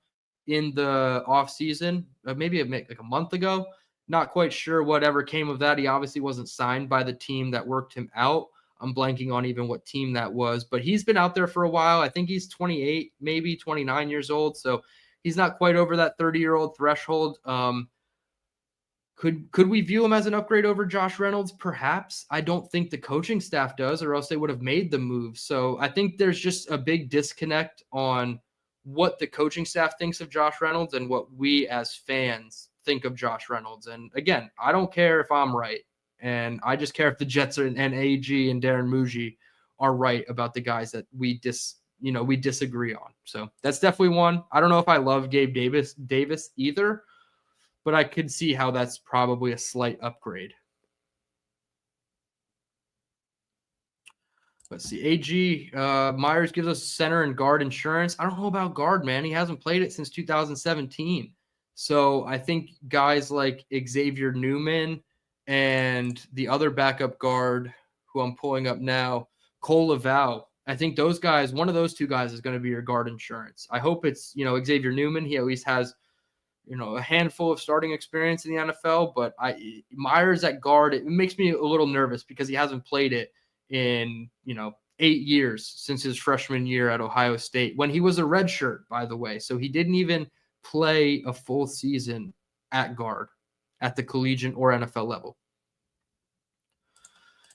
in the off season, maybe like a month ago. Not quite sure whatever came of that. He obviously wasn't signed by the team that worked him out. I'm blanking on even what team that was, but he's been out there for a while. I think he's 28, maybe 29 years old. So he's not quite over that 30-year-old threshold. Could we view him as an upgrade over Josh Reynolds? Perhaps. I don't think the coaching staff does, or else they would have made the move. So I think there's just a big disconnect on what the coaching staff thinks of Josh Reynolds and what we as fans think of Josh Reynolds. And again, I don't care if I'm right. And I just care if the Jets and AG and Darren Muji are right about the guys that we disagree on. So that's definitely one. I don't know if I love Gabe Davis either, but I could see how that's probably a slight upgrade. Let's see. AG Myers gives us center and guard insurance. I don't know about guard, man. He hasn't played it since 2017. So I think guys like Xavier Newman and the other backup guard, who I'm pulling up now, Cole Laval, I think those guys, one of those two guys is going to be your guard insurance. I hope it's, Xavier Newman. He at least has a handful of starting experience in the NFL, but Myers at guard, it makes me a little nervous because he hasn't played it in, 8 years since his freshman year at Ohio State, when he was a redshirt, by the way. So he didn't even play a full season at guard at the collegiate or NFL level.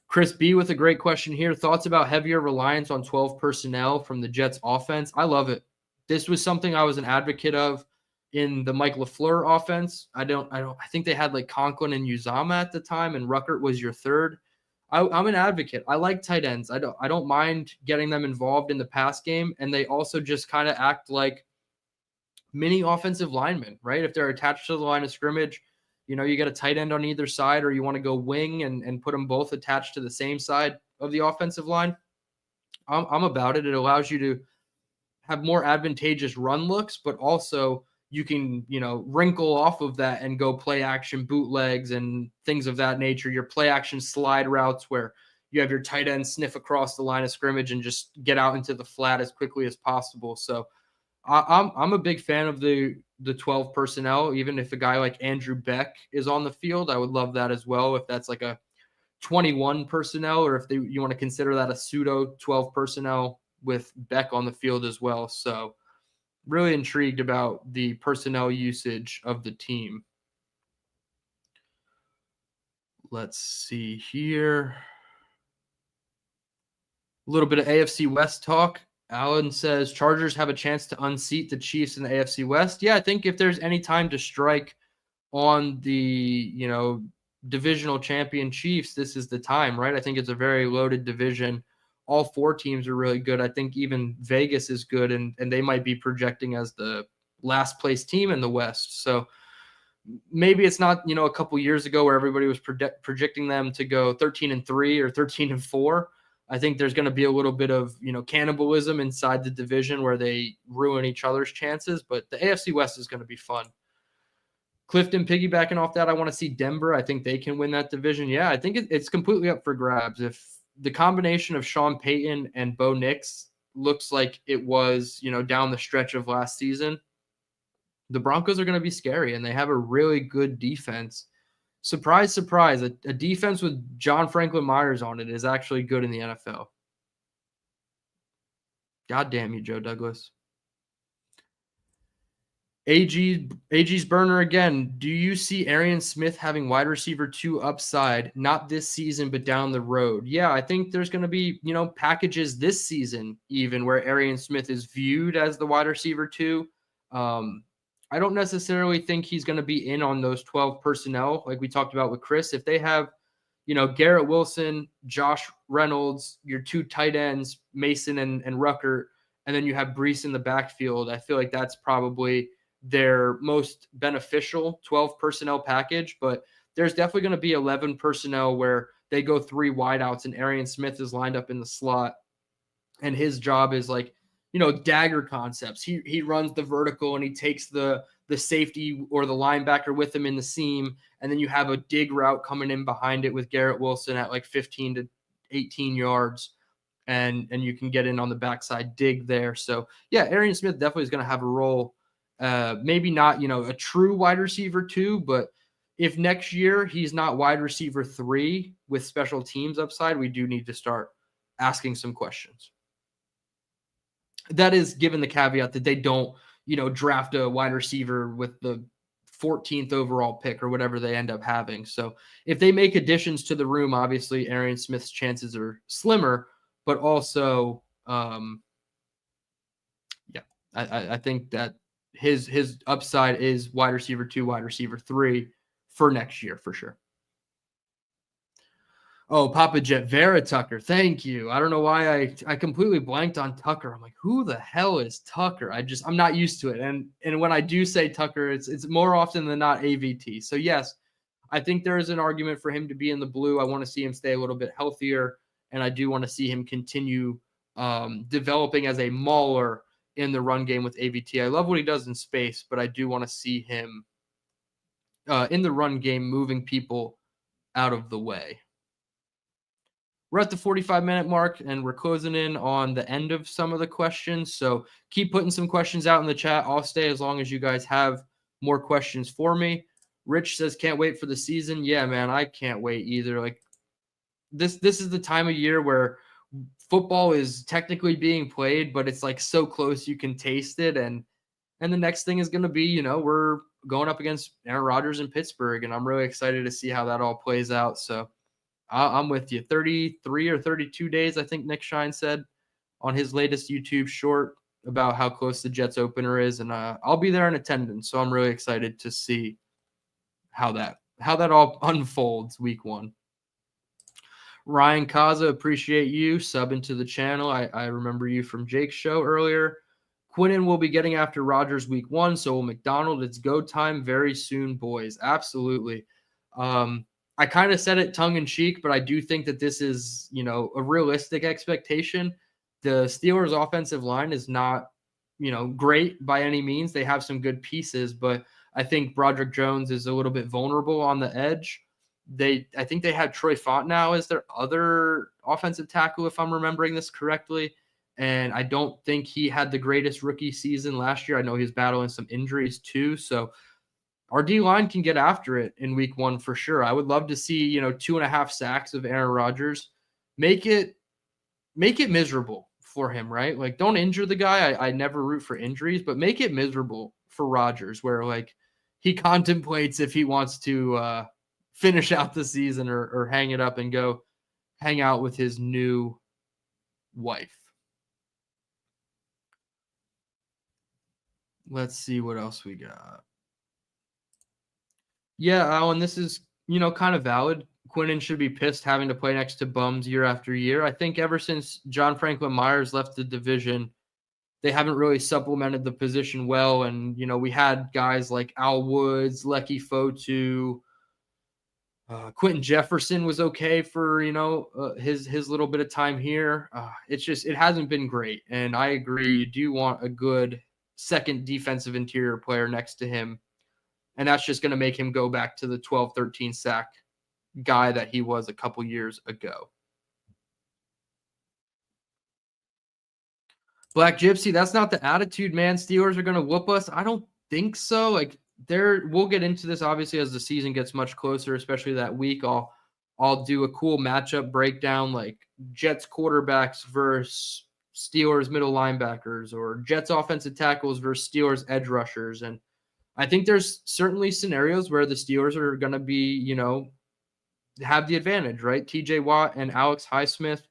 Chris B with a great question here. Thoughts about heavier reliance on 12 personnel from the Jets offense? I love it. This was something I was an advocate of in the Mike LaFleur offense. I think they had like Conklin and Uzama at the time, and Ruckert was your third. I'm an advocate. I like tight ends. I don't mind getting them involved in the pass game, and they also just kind of act like mini offensive linemen, right? If they're attached to the line of scrimmage, you get a tight end on either side, or you want to go wing and put them both attached to the same side of the offensive line. I'm about it. It allows you to have more advantageous run looks, but also you can, wrinkle off of that and go play action bootlegs and things of that nature. Your play action slide routes where you have your tight end sniff across the line of scrimmage and just get out into the flat as quickly as possible. So I'm a big fan of the 12 personnel. Even if a guy like Andrew Beck is on the field, I would love that as well. If that's like a 21 personnel, or if you want to consider that a pseudo 12 personnel with Beck on the field as well. So really intrigued about the personnel usage of the team. Let's see here. A little bit of AFC West talk. Alan says Chargers have a chance to unseat the Chiefs in the AFC West. Yeah, I think if there's any time to strike on the, divisional champion Chiefs, this is the time, right? I think it's a very loaded division. All four teams are really good. I think even Vegas is good, and they might be projecting as the last place team in the West. So maybe it's not, a couple years ago where everybody was projecting them to go 13-3 or 13-4. I think there's going to be a little bit of, cannibalism inside the division where they ruin each other's chances, but the AFC West is going to be fun. Clifton, piggybacking off that, I want to see Denver. I think they can win that division. Yeah, I think it's completely up for grabs. If the combination of Sean Payton and Bo Nix looks like it was, down the stretch of last season, the Broncos are going to be scary, and they have a really good defense. Surprise, surprise, a defense with John Franklin Myers on it is actually good in the NFL. God damn you, Joe Douglas. AG's burner again. Do you see Arian Smith having wide receiver 2 upside, not this season, but down the road? Yeah, I think there's going to be, packages this season even where Arian Smith is viewed as the wide receiver 2. I don't necessarily think he's going to be in on those 12 personnel like we talked about with Chris. If they have, Garrett Wilson, Josh Reynolds, your two tight ends, Mason and Rucker, and then you have Brees in the backfield. I feel like that's probably their most beneficial 12 personnel package, but there's definitely going to be 11 personnel where they go 3 wideouts and Arian Smith is lined up in the slot. And his job is like, dagger concepts. He runs the vertical and he takes the safety or the linebacker with him in the seam. And then you have a dig route coming in behind it with Garrett Wilson at like 15 to 18 yards. And you can get in on the backside dig there. So yeah, Arian Smith definitely is going to have a role. Maybe not, a true wide receiver 2, but if next year he's not wide receiver 3 with special teams upside, we do need to start asking some questions. That is given the caveat that they don't, draft a wide receiver with the 14th overall pick or whatever they end up having. So if they make additions to the room, obviously Arian Smith's chances are slimmer, but also, I think that his upside is wide receiver 2, wide receiver 3 for next year for sure. Oh, Papa Jet Vera Tucker. Thank you. I don't know why I completely blanked on Tucker. I'm like, who the hell is Tucker? I'm not used to it. And when I do say Tucker, it's more often than not AVT. So yes, I think there is an argument for him to be in the blue. I want to see him stay a little bit healthier, and I do want to see him continue developing as a mauler in the run game with AVT. I love what he does in space, but I do want to see him in the run game moving people out of the way. We're at the 45-minute mark, and we're closing in on the end of some of the questions. So keep putting some questions out in the chat. I'll stay as long as you guys have more questions for me. Rich says, can't wait for the season. Yeah, man, I can't wait either. Like this is the time of year where football is technically being played, but it's like so close you can taste it. And the next thing is going to be, we're going up against Aaron Rodgers in Pittsburgh, and I'm really excited to see how that all plays out. So I'm with you. 33 or 32 days, I think Nick Shine said on his latest YouTube short about how close the Jets opener is, and I'll be there in attendance. So I'm really excited to see how that all unfolds week 1. Ryan Kaza, appreciate you subbing to the channel. I remember you from Jake's show earlier. Quinnen will be getting after Rodgers week 1, so will McDonald. It's go time very soon, boys. Absolutely. I kind of said it tongue in cheek, but I do think that this is, a realistic expectation. The Steelers' offensive line is not, great by any means. They have some good pieces, but I think Broderick Jones is a little bit vulnerable on the edge. I think they had Troy Fontenot as their other offensive tackle, if I'm remembering this correctly. And I don't think he had the greatest rookie season last year. I know he's battling some injuries too. So our D-line can get after it in week 1 for sure. I would love to see, 2.5 sacks of Aaron Rodgers. Make it miserable for him, right? Like, don't injure the guy. I never root for injuries, but make it miserable for Rodgers where, like, he contemplates if he wants to finish out the season or hang it up and go hang out with his new wife. Let's see what else we got. Yeah, Alan, this is, kind of valid. Quinnen should be pissed having to play next to bums year after year. I think ever since John Franklin Myers left the division, they haven't really supplemented the position well. And, we had guys like Al Woods, Lecky Fotu, Quentin Jefferson was okay for, his little bit of time here. It hasn't been great. And I agree. You do want a good second defensive interior player next to him. And that's just going to make him go back to the 12, 13 sack guy that he was a couple years ago. Black Gypsy, that's not the attitude, man. Steelers are going to whoop us. I don't think so. Like, we'll get into this obviously as the season gets much closer, especially that week. I'll do a cool matchup breakdown, like Jets quarterbacks versus Steelers middle linebackers, or Jets offensive tackles versus Steelers edge rushers. And I think there's certainly scenarios where the Steelers are going to be, have the advantage, right? TJ Watt and Alex Highsmith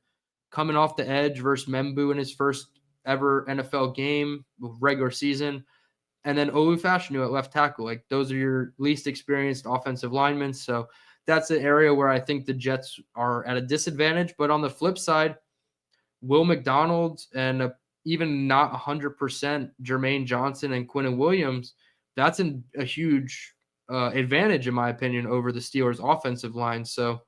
coming off the edge versus Membu in his first ever NFL game, regular season. And then Olu Fashanu at left tackle. Like, those are your least experienced offensive linemen. So that's an area where I think the Jets are at a disadvantage. But on the flip side, Will McDonald and even not 100% Jermaine Johnson and Quinnen Williams, that's a huge advantage, in my opinion, over the Steelers' offensive line. So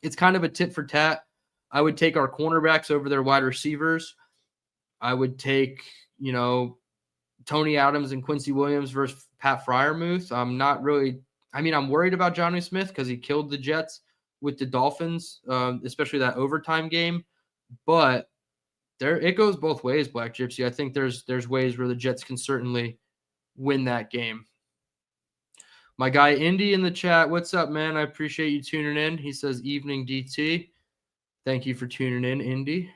it's kind of a tit for tat. I would take our cornerbacks over their wide receivers. I would take, Tony Adams and Quincy Williams versus Pat Freiermuth. I'm worried about Jonnu Smith because he killed the Jets with the Dolphins, especially that overtime game. But it goes both ways, Black Gypsy. I think there's ways where the Jets can certainly win that game. My guy Indy in the chat, what's up, man? I appreciate you tuning in. He says, evening DT. Thank you for tuning in, Indy.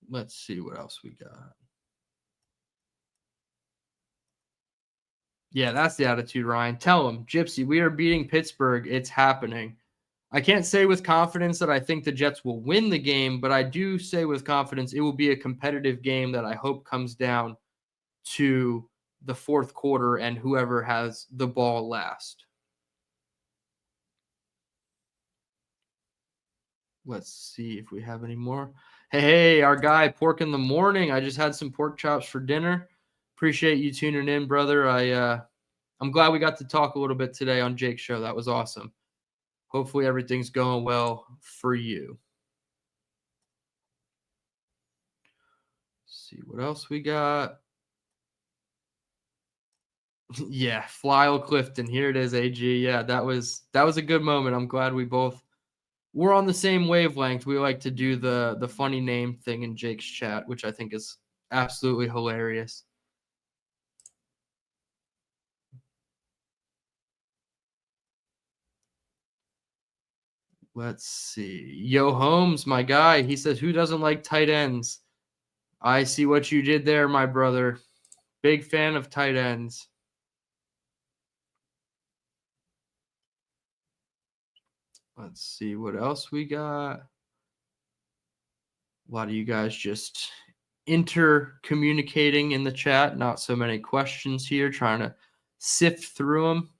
Let's see what else we got. Yeah, that's the attitude, Ryan. Tell him, Gypsy, we are beating Pittsburgh. It's happening. I can't say with confidence that I think the Jets will win the game, but I do say with confidence it will be a competitive game that I hope comes down to the fourth quarter and whoever has the ball last. Let's see if we have any more. Hey, our guy, Pork in the Morning. I just had some pork chops for dinner. Appreciate you tuning in, brother. I'm glad we got to talk a little bit today on Jake's show. That was awesome. Hopefully everything's going well for you. Let's see what else we got. Yeah, Flyle Clifton. Here it is, AG. Yeah, that was a good moment. I'm glad we're on the same wavelength. We like to do the funny name thing in Jake's chat, which I think is absolutely hilarious. Let's see. Yo, Holmes, my guy. He says, who doesn't like tight ends? I see what you did there, my brother. Big fan of tight ends. Let's see what else we got. A lot of you guys just intercommunicating in the chat. Not so many questions here. Trying to sift through them.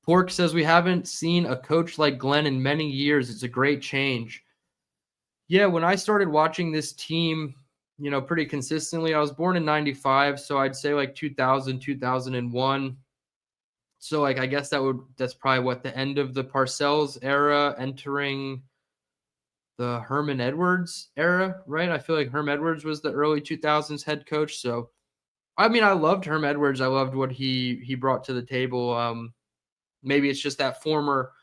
Pork says, we haven't seen a coach like Glenn in many years. It's a great change. Yeah, when I started watching this team, pretty consistently, I was born in 95, so I'd say like 2000, 2001. So I guess that's probably what the end of the Parcells era, entering the Herman Edwards era, right? I feel like Herm Edwards was the early 2000s head coach. So, I loved Herm Edwards. I loved what he brought to the table. Maybe it's just that former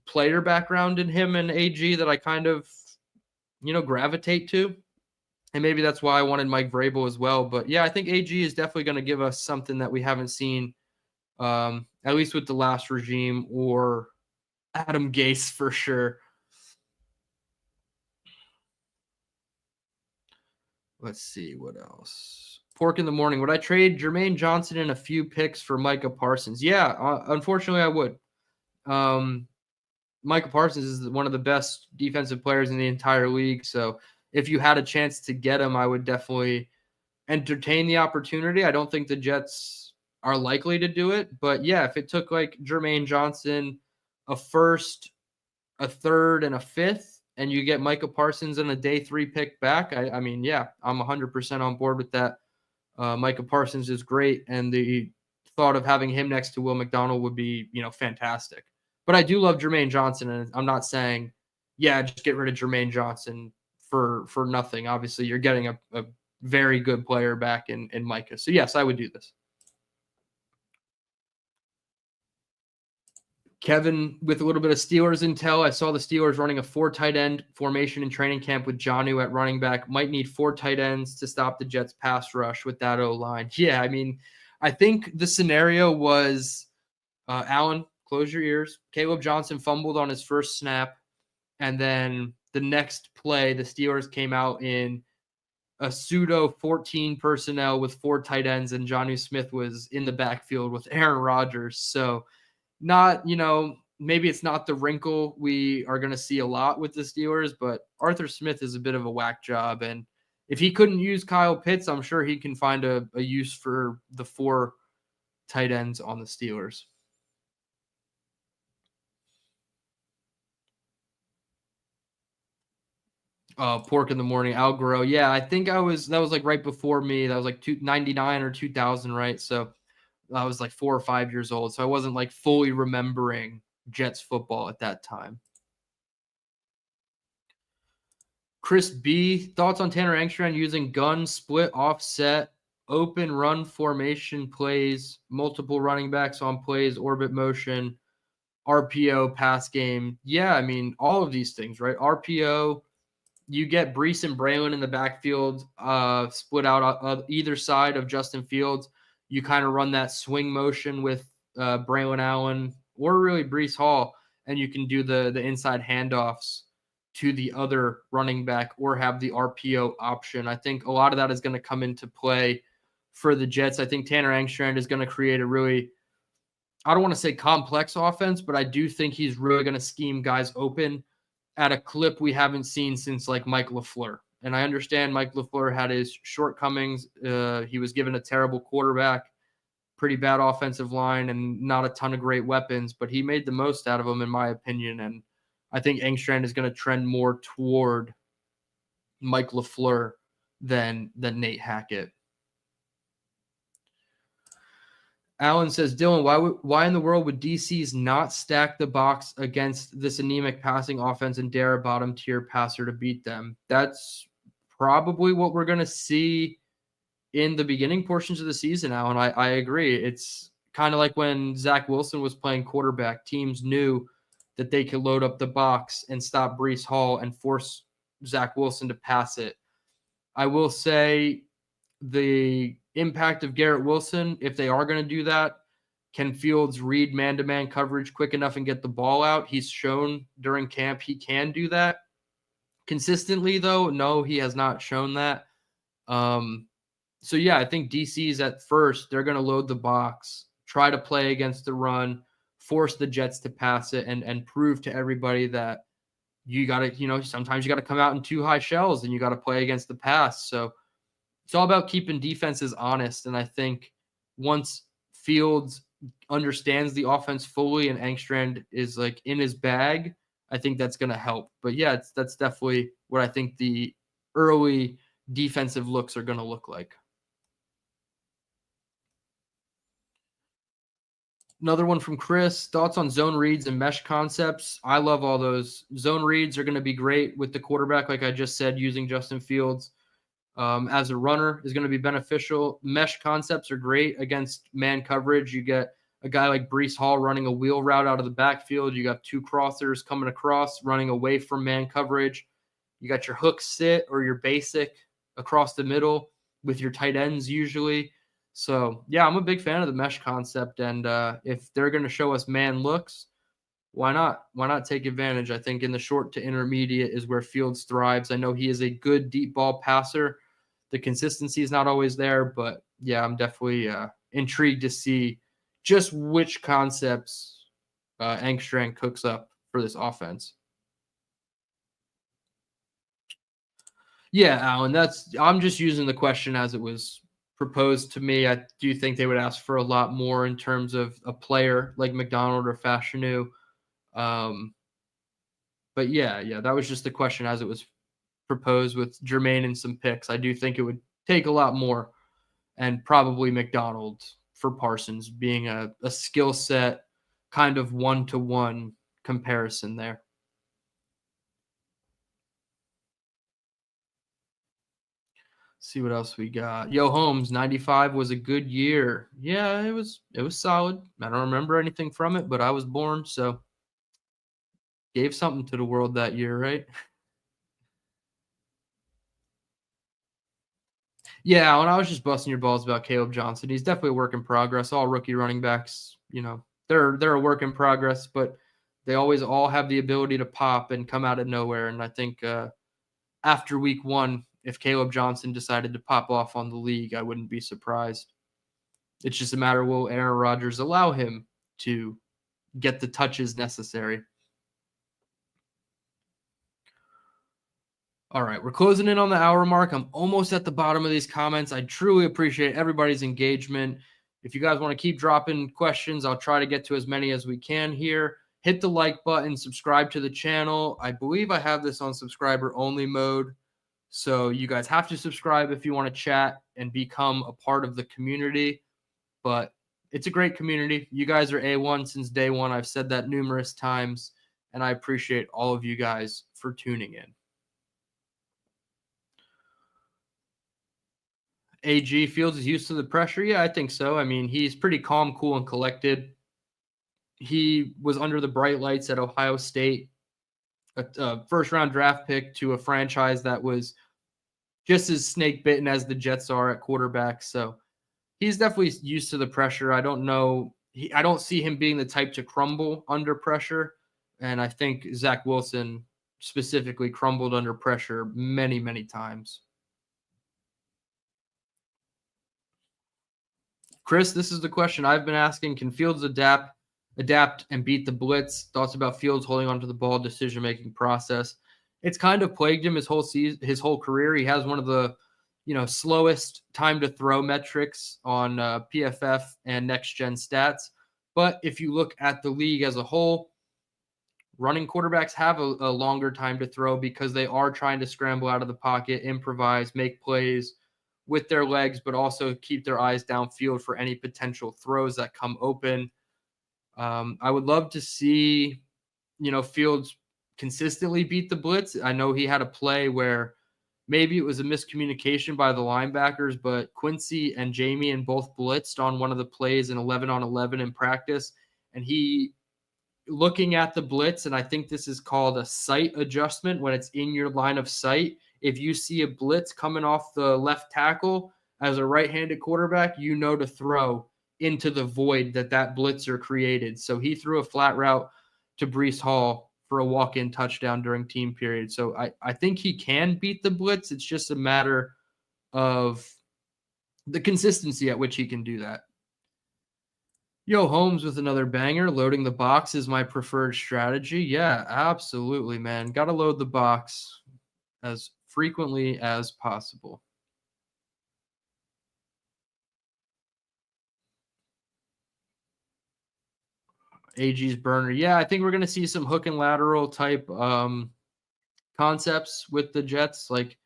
player background in him and AG that I kind of, gravitate to. And maybe that's why I wanted Mike Vrabel as well. But yeah, I think AG is definitely going to give us something that we haven't seen, at least with the last regime, or Adam Gase for sure. Let's see what else. Pork in the Morning. Would I trade Jermaine Johnson and a few picks for Micah Parsons? Yeah, unfortunately I would. Micah Parsons is one of the best defensive players in the entire league. So if you had a chance to get him, I would definitely entertain the opportunity. I don't think the Jets are likely to do it. But yeah, if it took like Jermaine Johnson, a first, a third, and a fifth, and you get Micah Parsons and a day 3 pick back, yeah, I'm 100% on board with that. Micah Parsons is great, and the thought of having him next to Will McDonald would be, fantastic. But I do love Jermaine Johnson, and I'm not saying, yeah, just get rid of Jermaine Johnson for nothing. Obviously, you're getting a very good player back in Micah. So, yes, I would do this. Kevin, with a little bit of Steelers intel, I saw the Steelers running a 4 tight end formation in training camp with Jonnu at running back. Might need 4 tight ends to stop the Jets' pass rush with that O-line. Yeah, I think the scenario was, Alan, close your ears. Caleb Johnson fumbled on his first snap, and then the next play, the Steelers came out in a pseudo 14 personnel with 4 tight ends, and Jonnu Smith was in the backfield with Aaron Rodgers. So, not, maybe it's not the wrinkle we are going to see a lot with the Steelers, but Arthur Smith is a bit of a whack job. And if he couldn't use Kyle Pitts, I'm sure he can find a use for the 4 tight ends on the Steelers. Pork in the Morning, Al Goro. Yeah, I think that was like right before me. That was like 99 or 2000, right? So I was like 4 or 5 years old. So I wasn't like fully remembering Jets football at that time. Chris B, thoughts on Tanner Engstrand using gun, split, offset, open run formation plays, multiple running backs on plays, orbit motion, RPO, pass game. Yeah, I mean, all of these things, right? RPO, you get Brees and Braylon in the backfield, split out either side of Justin Fields. You kind of run that swing motion with Braylon Allen or really Brees Hall, and you can do the inside handoffs to the other running back or have the RPO option. I think a lot of that is going to come into play for the Jets. I think Tanner Engstrand is going to create a really, I don't want to say complex offense, but I do think he's really going to scheme guys open at a clip we haven't seen since like Mike LaFleur. And I understand Mike LaFleur had his shortcomings. He was given a terrible quarterback, pretty bad offensive line, and not a ton of great weapons, but he made the most out of them, in my opinion. And I think Engstrand is going to trend more toward Mike LaFleur than Nate Hackett. Alan says, Dylan, why in the world would DC's not stack the box against this anemic passing offense and dare a bottom tier passer to beat them? That's probably what we're going to see in the beginning portions of the season, Alan. I agree. It's kind of like when Zach Wilson was playing quarterback. Teams knew that they could load up the box and stop Brees Hall and force Zach Wilson to pass it. I will say the impact of Garrett Wilson, if they are going to do that, can Fields read man-to-man coverage quick enough and get the ball out? He's shown during camp he can do that. Consistently, though, no, he has not shown that. So, yeah, I think DC's at first, they're going to load the box, try to play against the run, force the Jets to pass it, and prove to everybody that you got to, sometimes you got to come out in two high shells and you got to play against the pass. So it's all about keeping defenses honest. And I think once Fields understands the offense fully and Engstrand is like in his bag, I think that's going to help. But yeah, that's definitely what I think the early defensive looks are going to look like. Another one from Chris. Thoughts on zone reads and mesh concepts? I love all those. Zone reads are going to be great with the quarterback, like I just said, using Justin Fields. As a runner is going to be beneficial. Mesh concepts are great against man coverage. You get a guy like Brees Hall running a wheel route out of the backfield. You got two crossers coming across, running away from man coverage. You got your hook sit or your basic across the middle with your tight ends usually. So, yeah, I'm a big fan of the mesh concept. And if they're going to show us man looks, why not? Why not take advantage? I think in the short to intermediate is where Fields thrives. I know he is a good deep ball passer. The consistency is not always there, but yeah, I'm definitely intrigued to see just which concepts Engstrand cooks up for this offense. Yeah, Alan, I'm just using the question as it was proposed to me. I do think they would ask for a lot more in terms of a player like McDonald or Fashanu. But yeah, that was just the question as it was proposed with Jermaine and some picks. I do think it would take a lot more, and probably McDonald for Parsons being a skill set kind of one-to-one comparison there. See what else we got. Yo, Holmes, 95 was a good year. Yeah, it was solid. I don't remember anything from it, but I was born, so gave something to the world that year, right? Yeah, when I was just busting your balls about Caleb Johnson, he's definitely a work in progress. All rookie running backs, they're a work in progress, but they always all have the ability to pop and come out of nowhere. And I think after week one, if Caleb Johnson decided to pop off on the league, I wouldn't be surprised. It's just a matter, will Aaron Rodgers allow him to get the touches necessary? All right, we're closing in on the hour mark. I'm almost at the bottom of these comments. I truly appreciate everybody's engagement. If you guys want to keep dropping questions, I'll try to get to as many as we can here. hit the like button, subscribe to the channel. I believe I have this on subscriber only mode. So you guys have to subscribe if you want to chat and become a part of the community. But it's a great community. You guys are A1 since day one. I've said that numerous times, and I appreciate all of you guys for tuning in. AG Fields is used to the pressure. Yeah, I think so. I mean, he's pretty calm, cool, and collected. He was under the bright lights at Ohio State, a first-round draft pick to a franchise that was just as snake-bitten as the Jets are at quarterback. So he's definitely used to the pressure. I don't know. I don't see him being the type to crumble under pressure. And I think Zach Wilson specifically crumbled under pressure many, many times. Chris, this is the question I've been asking. Can Fields adapt and beat the blitz? Thoughts about Fields holding onto the ball, decision-making process. It's kind of plagued him his whole career. He has one of the slowest time to throw metrics on PFF and next gen stats. But if you look at the league as a whole, running quarterbacks have a longer time to throw because they are trying to scramble out of the pocket, improvise, make plays with their legs, but also keep their eyes downfield for any potential throws that come open. I would love to see, Fields consistently beat the blitz. I know he had a play where maybe it was a miscommunication by the linebackers, but Quincy and Jamie and both blitzed on one of the plays in 11-on-11 in practice. And he, looking at the blitz, and I think this is called a sight adjustment when it's in your line of sight. If you see a blitz coming off the left tackle as a right-handed quarterback, you know to throw into the void that blitzer created. So he threw a flat route to Breece Hall for a walk-in touchdown during team period. So I think he can beat the blitz. It's just a matter of the consistency at which he can do that. Yo, Holmes with another banger. Loading the box is my preferred strategy. Yeah, absolutely, man. Got to load the box as frequently as possible. AG's burner. Yeah, I think we're going to see some hook and lateral type concepts with the Jets. Like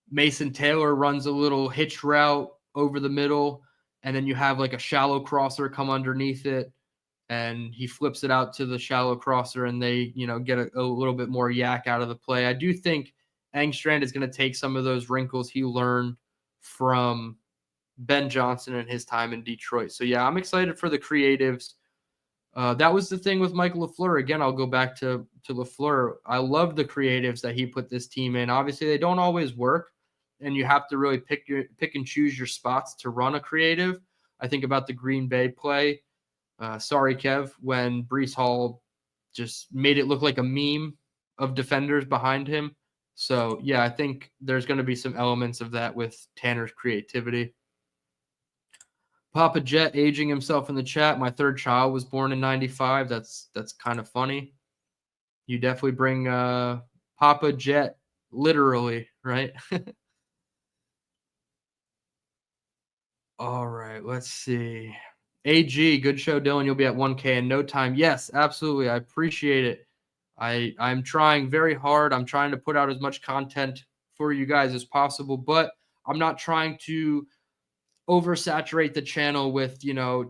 Mason Taylor runs a little hitch route over the middle, and then you have like a shallow crosser come underneath it, and he flips it out to the shallow crosser, and they, get a little bit more yak out of the play. I do think Engstrand is going to take some of those wrinkles he learned from Ben Johnson and his time in Detroit. So, yeah, I'm excited for the creatives. That was the thing with Michael LaFleur. Again, I'll go back to LaFleur. I love the creatives that he put this team in. Obviously, they don't always work, and you have to really pick and choose your spots to run a creative. I think about the Green Bay play. Sorry, Kev, when Breece Hall just made it look like a meme of defenders behind him. So, yeah, I think there's going to be some elements of that with Tanner's creativity. Papa Jet aging himself in the chat. My third child was born in 95. That's kind of funny. You definitely bring Papa Jet literally, right? All right, let's see. AG, good show, Dylan. You'll be at 1K in no time. Yes, absolutely. I appreciate it. I'm trying very hard. I'm trying to put out as much content for you guys as possible, but I'm not trying to oversaturate the channel with,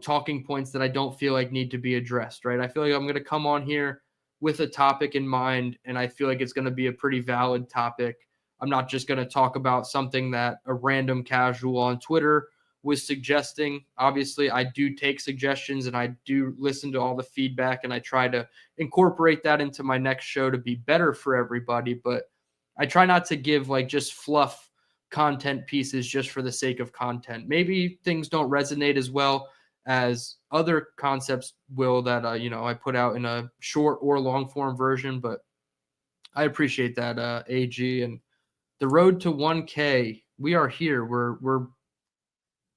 talking points that I don't feel like need to be addressed, right? I feel like I'm going to come on here with a topic in mind, and I feel like it's going to be a pretty valid topic. I'm not just going to talk about something that a random casual on Twitter was suggesting. Obviously, I do take suggestions and I do listen to all the feedback, and I try to incorporate that into my next show to be better for everybody. But I try not to give like just fluff content pieces just for the sake of content. Maybe things don't resonate as well as other concepts will that I put out in a short or long form version, but I appreciate that, AG. And the road to 1K, we are here. We're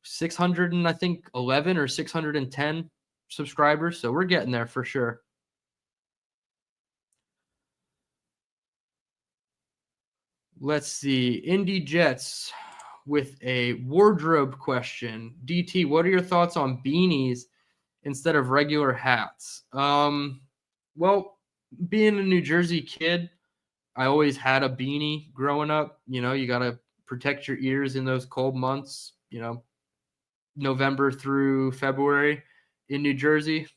600 and I think 11 or 610 subscribers, so we're getting there for sure. Let's see. Indie Jets with a wardrobe question. DT, what are your thoughts on beanies instead of regular hats? Well, being a New Jersey kid, I always had a beanie growing up. You got to protect your ears in those cold months, November through February in New Jersey.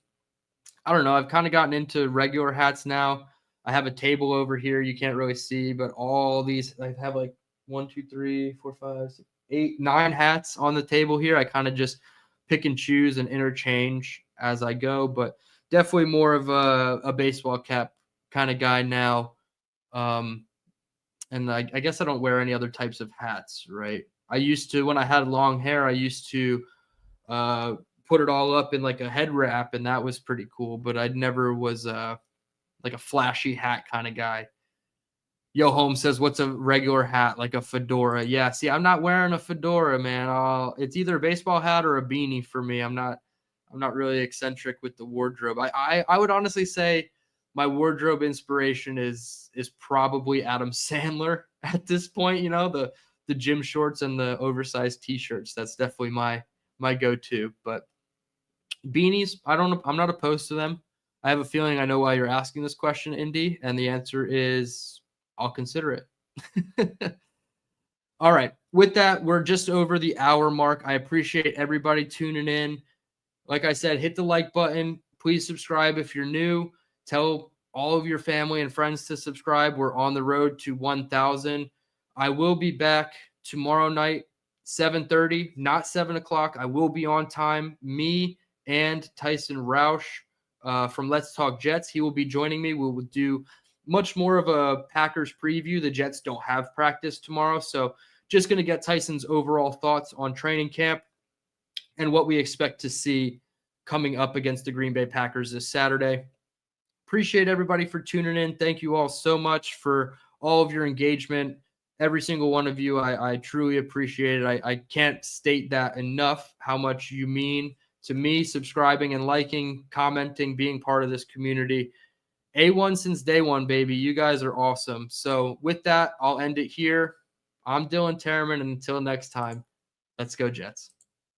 I don't know. I've kind of gotten into regular hats now. I have a table over here. You can't really see, but all these, I have like 1, 2, 3, 4, 5, 6, 8, 9 hats on the table here. I kind of just pick and choose and interchange as I go, but definitely more of a baseball cap kind of guy now. And I guess I don't wear any other types of hats, right? I used to, when I had long hair, I used to uh, put it all up in like a head wrap, and that was pretty cool. But I never was like a flashy hat kind of guy. Yo Home says, "What's a regular hat? Like a fedora?" Yeah. See, I'm not wearing a fedora, man. It's either a baseball hat or a beanie for me. I'm not really eccentric with the wardrobe. I would honestly say my wardrobe inspiration is probably Adam Sandler at this point. The gym shorts and the oversized t-shirts. That's definitely my go-to. But beanies, I'm not opposed to them. I have a feeling I know why you're asking this question, Indy, and the answer is I'll consider it. All right. With that, we're just over the hour mark. I appreciate everybody tuning in. Like I said, hit the like button. Please subscribe if you're new. Tell all of your family and friends to subscribe. We're on the road to 1,000. I will be back tomorrow night, 7:30, not 7 o'clock. I will be on time. Me and Tyson Roush from Let's Talk Jets. He will be joining me. We will do much more of a Packers preview. The Jets don't have practice tomorrow, so just going to get Tyson's overall thoughts on training camp and what we expect to see coming up against the Green Bay Packers this Saturday. Appreciate everybody for tuning in. Thank you all so much for all of your engagement. Every single one of you, I truly appreciate it. I can't state that enough, how much you mean to me, subscribing and liking, commenting, being part of this community. A1 since day one, baby. You guys are awesome. So with that, I'll end it here. I'm DTereman, and until next time, let's go Jets.